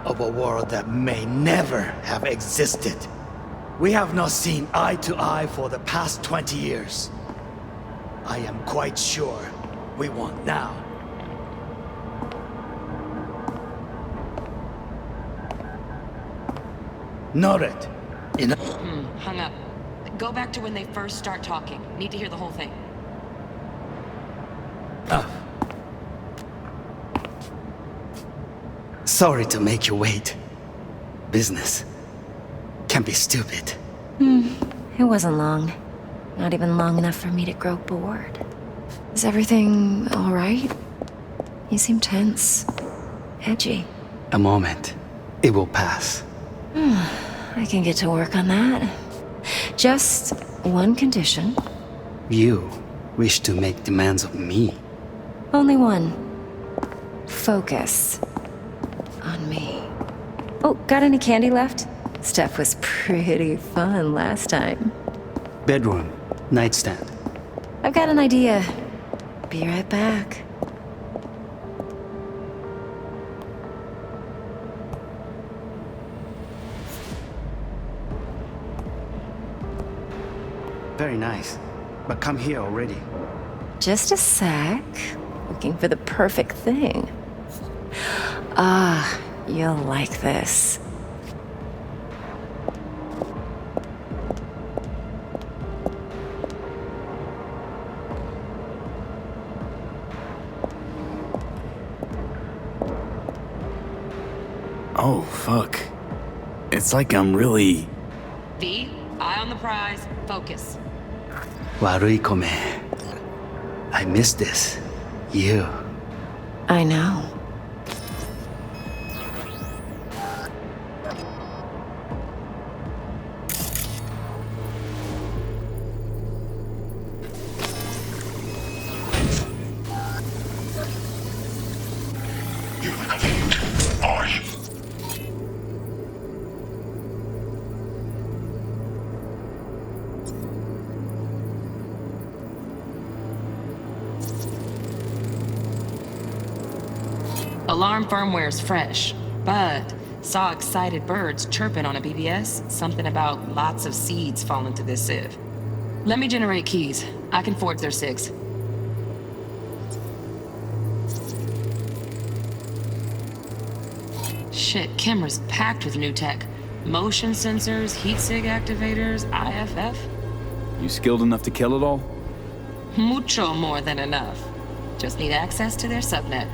Of a world that may never have existed. We have not seen eye to eye for the past 20 years. I am quite sure we won't now. Noted. Hung up. Go back to when they first start talking. Need to hear the whole thing. Sorry to make you wait. Business can be stupid. It wasn't long. Not even long enough for me to grow bored. Is everything all right? You seem tense. Edgy. A moment. It will pass. I can get to work on that. Just one condition. You wish to make demands of me. Only one. Focus on me. Oh, got any candy left? Stuff was pretty fun last time. Bedroom. nightstand. I've got an idea. Be right back. Very nice. But come here already. Just a sec. Looking for the perfect thing. Ah, you'll like this. Oh, fuck. It's like I'm really... V, eye on the prize, focus. Warui kome. I miss this. You. I know. Alarm firmware's fresh, but saw excited birds chirping on a BBS, something about lots of seeds falling to this sieve. Let me generate keys. I can forge their SIGs. Shit, camera's packed with new tech. Motion sensors, heat sig activators, IFF. You skilled enough to kill it all? Mucho more than enough. Just need access to their subnet.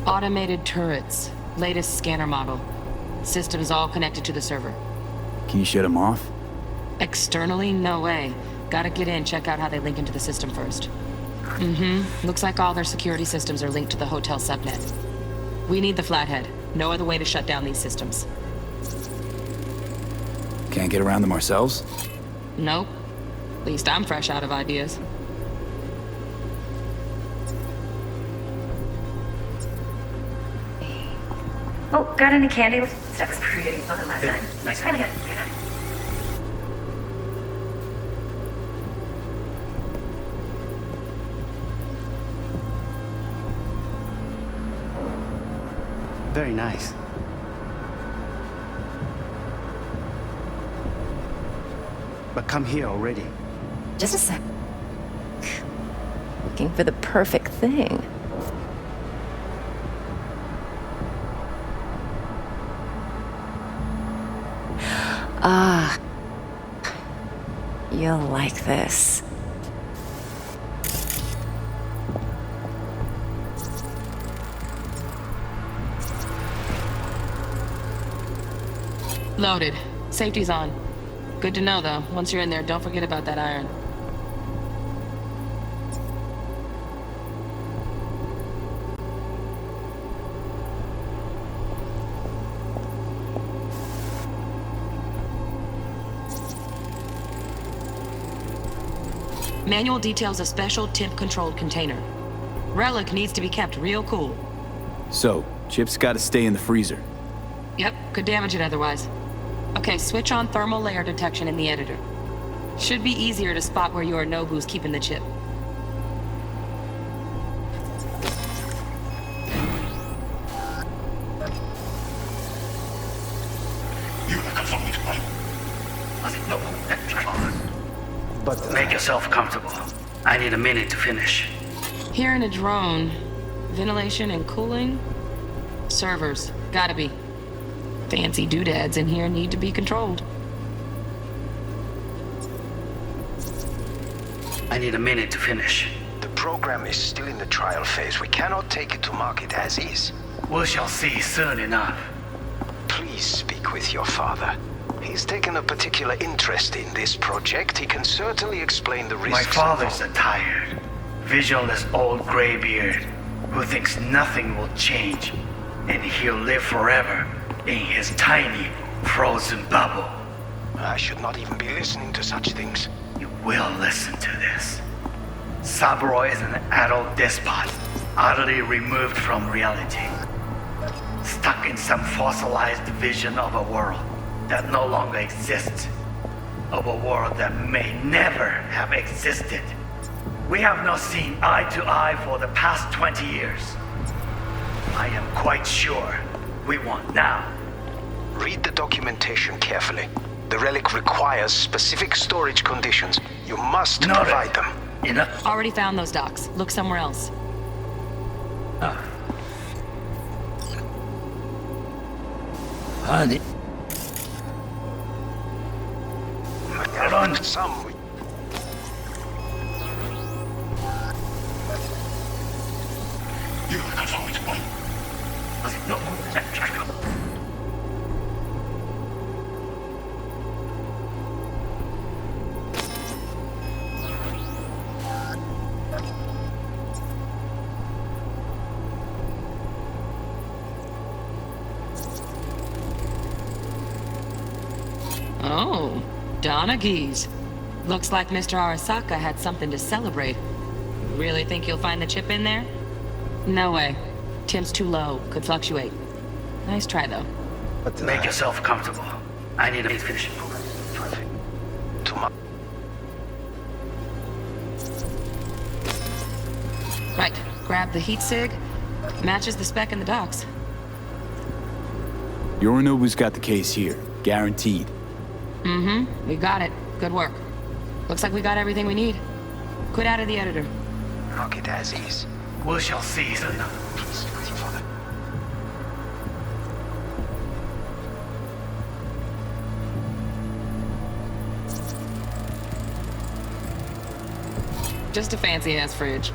Automated turrets. Latest scanner model. Systems all connected to the server. Can you shut them off? Externally, no way. Gotta get in, check out how they link into the system first. Looks like all their security systems are linked to the hotel subnet. We need the flathead. No other way to shut down these systems. Can't get around them ourselves? Nope. At least I'm fresh out of ideas. Oh, got any candy? That was pretty fun last time. Nice. Kinda good. Very nice. But come here already. Just a sec. Looking for the perfect thing. Ah, you'll like this. Loaded. Safety's on. Good to know, though. Once you're in there, don't forget about that iron. Manual details a special temp-controlled container. Relic needs to be kept real cool. So, chips gotta stay in the freezer. Yep, could damage it otherwise. Okay, switch on thermal layer detection in the editor. Should be easier to spot where Yorinobu's keeping the chip. But make yourself comfortable. I need a minute to finish. Here in a drone, ventilation and cooling? Servers, gotta be. Fancy doodads in here need to be controlled. I need a minute to finish. The program is still in the trial phase. We cannot take it to market as is. We shall see soon enough. Please speak with your father. He's taken a particular interest in this project. He can certainly explain the risks. My father's a tired, visionless old graybeard who thinks nothing will change, and he'll live forever in his tiny, frozen bubble. I should not even be listening to such things. You will listen to this. Saburo is an adult despot, utterly removed from reality. Stuck in some fossilized vision of a world that no longer exists. Of a world that may never have existed. We have not seen eye to eye for the past 20 years. I am quite sure we won't now. Read the documentation carefully. The relic requires specific storage conditions. You must provide them. Enough. Already found those docs. Look somewhere else. Honey. Get on. Some. Oh, Donaghy's. Looks like Mr. Arasaka had something to celebrate. Really think you'll find the chip in there? No way. Temp's too low. Could fluctuate. Nice try, though. Make yourself comfortable. I need to finish it. Right. Grab the heat sig. Matches the spec in the docs. Yorinobu's got the case here. Guaranteed. Mm-hmm. We got it. Good work. Looks like we got everything we need. Quit out of the editor. Rock it as is. We shall see, son. Just a fancy-ass fridge.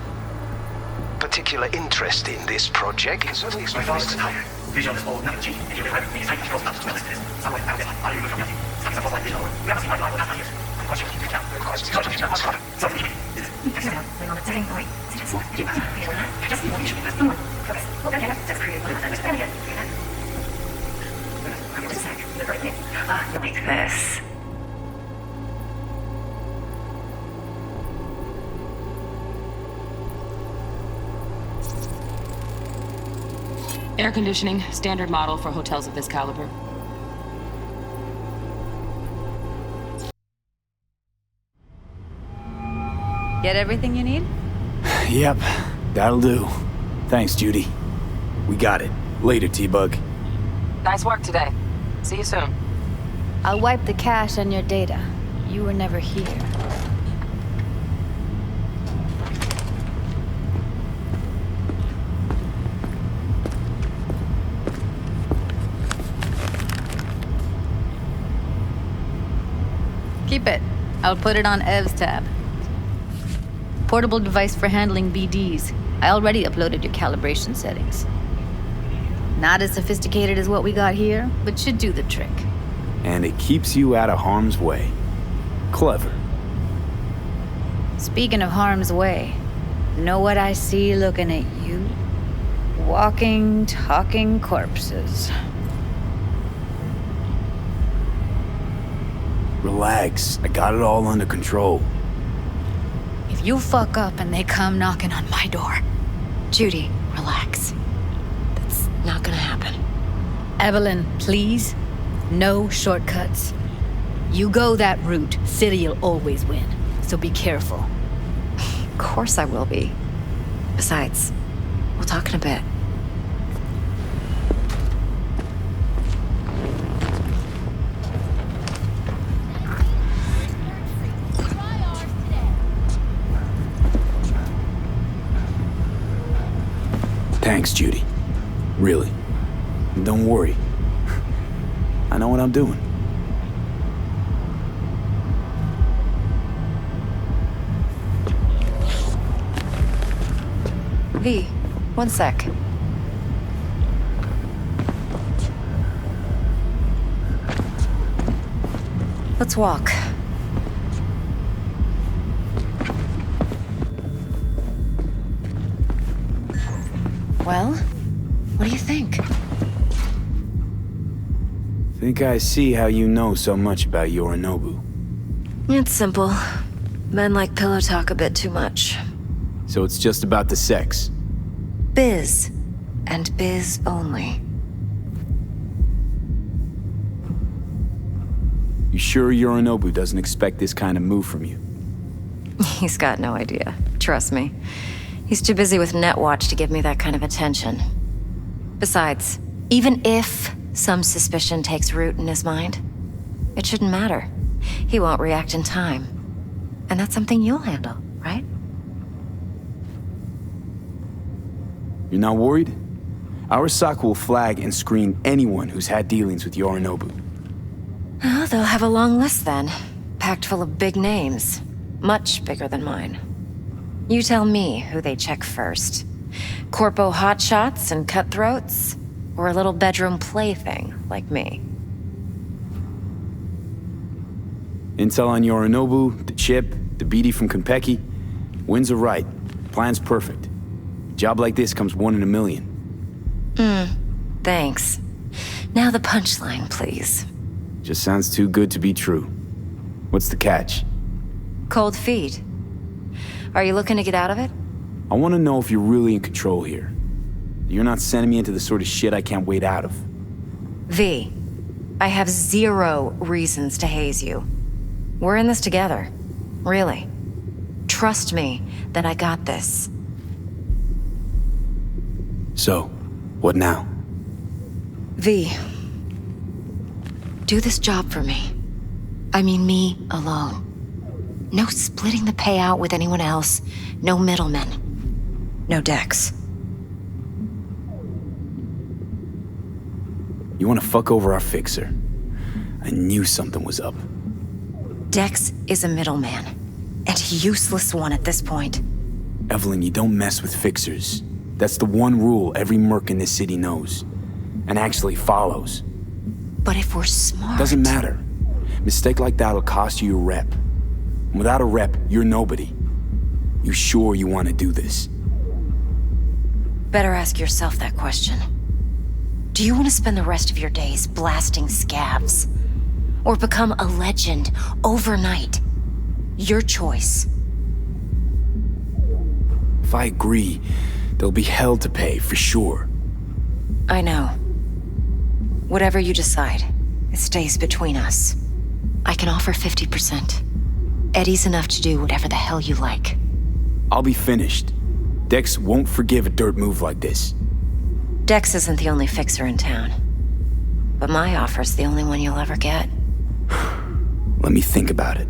Particular interest in this project can certainly explain My this. father's tired. Vision is old, not cheap, and you'll find me excited to go up to this. Somewhere out there, are you moved from nothing? Something that like vision. We haven't seen my life for the past 5 years. What should we do now? Something. Like this. Air conditioning, standard model for hotels of this caliber. Get everything you need? Yep, that'll do. Thanks, Judy. We got it. Later, T-Bug. Nice work today. See you soon. I'll wipe the cache on your data. You were never here. Keep it. I'll put it on Ev's tab. Portable device for handling BDs. I already uploaded your calibration settings. Not as sophisticated as what we got here, but should do the trick. And it keeps you out of harm's way. Clever. Speaking of harm's way, know what I see looking at you? Walking, talking corpses. Relax. I got it all under control. If you fuck up and they come knocking on my door. Judy, relax. That's not gonna happen. Evelyn, please. No shortcuts. You go that route, City'll always win. So be careful. Of course I will be. Besides, we'll talk in a bit. Thanks, Judy. Really. And don't worry. I know what I'm doing. V, one sec. Let's walk. Well, what do you think? Think I see how you know so much about Yorinobu. It's simple. Men like pillow talk a bit too much. So it's just about the sex? Biz. And biz only. You sure Yorinobu doesn't expect this kind of move from you? He's got no idea. Trust me. He's too busy with Netwatch to give me that kind of attention. Besides, even if some suspicion takes root in his mind, it shouldn't matter. He won't react in time. And that's something you'll handle, right? You're not worried? Our SOC will flag and screen anyone who's had dealings with Yorinobu. Oh, they'll have a long list then, packed full of big names. Much bigger than mine. You tell me who they check first. Corpo hotshots and cutthroats? Or a little bedroom plaything like me? Intel on Yorinobu, the chip, the BD from Konpeki. Winds are right. Plan's perfect. A job like this comes 1 in a million. Thanks. Now the punchline, please. Just sounds too good to be true. What's the catch? Cold feet. Are you looking to get out of it? I want to know if you're really in control here. You're not sending me into the sort of shit I can't wait out of. V, I have 0 reasons to haze you. We're in this together. Really. Trust me that I got this. So, what now? V, do this job for me. I mean me alone. No splitting the payout with anyone else. No middlemen. No Dex. You want to fuck over our fixer? I knew something was up. Dex is a middleman. And a useless one at this point. Evelyn, you don't mess with fixers. That's the one rule every merc in this city knows. And actually follows. But if we're smart... Doesn't matter. Mistake like that'll cost you your rep. And without a rep, you're nobody. You sure you want to do this? Better ask yourself that question. Do you want to spend the rest of your days blasting scabs? Or become a legend overnight? Your choice. If I agree, there'll be hell to pay, for sure. I know. Whatever you decide, it stays between us. I can offer 50%. Eddie's enough to do whatever the hell you like. I'll be finished. Dex won't forgive a dirt move like this. Dex isn't the only fixer in town. But my offer's the only one you'll ever get. Let me think about it.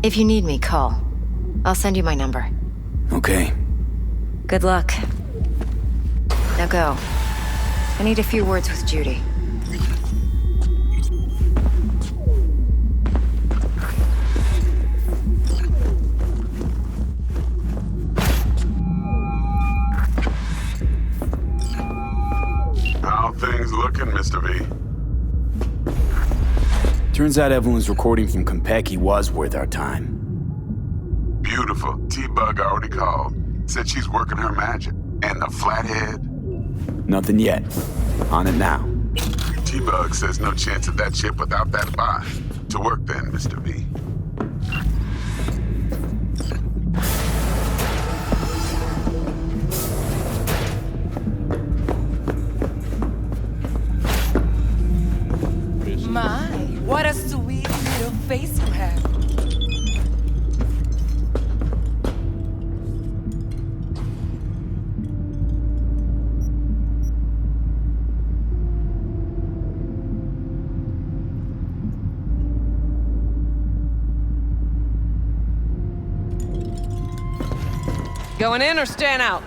If you need me, call. I'll send you my number. Okay. Good luck. Now go. I need a few words with Judy. How things looking, Mr. V? Turns out Evelyn's recording from Konpeki was worth our time. Beautiful. T-Bug already called. Said she's working her magic. And the flathead? Nothing yet. On it now. T-Bug says no chance of that chip without that buy. To work then, Mr. V. My, what a sweet little face you have. Going in or staying out?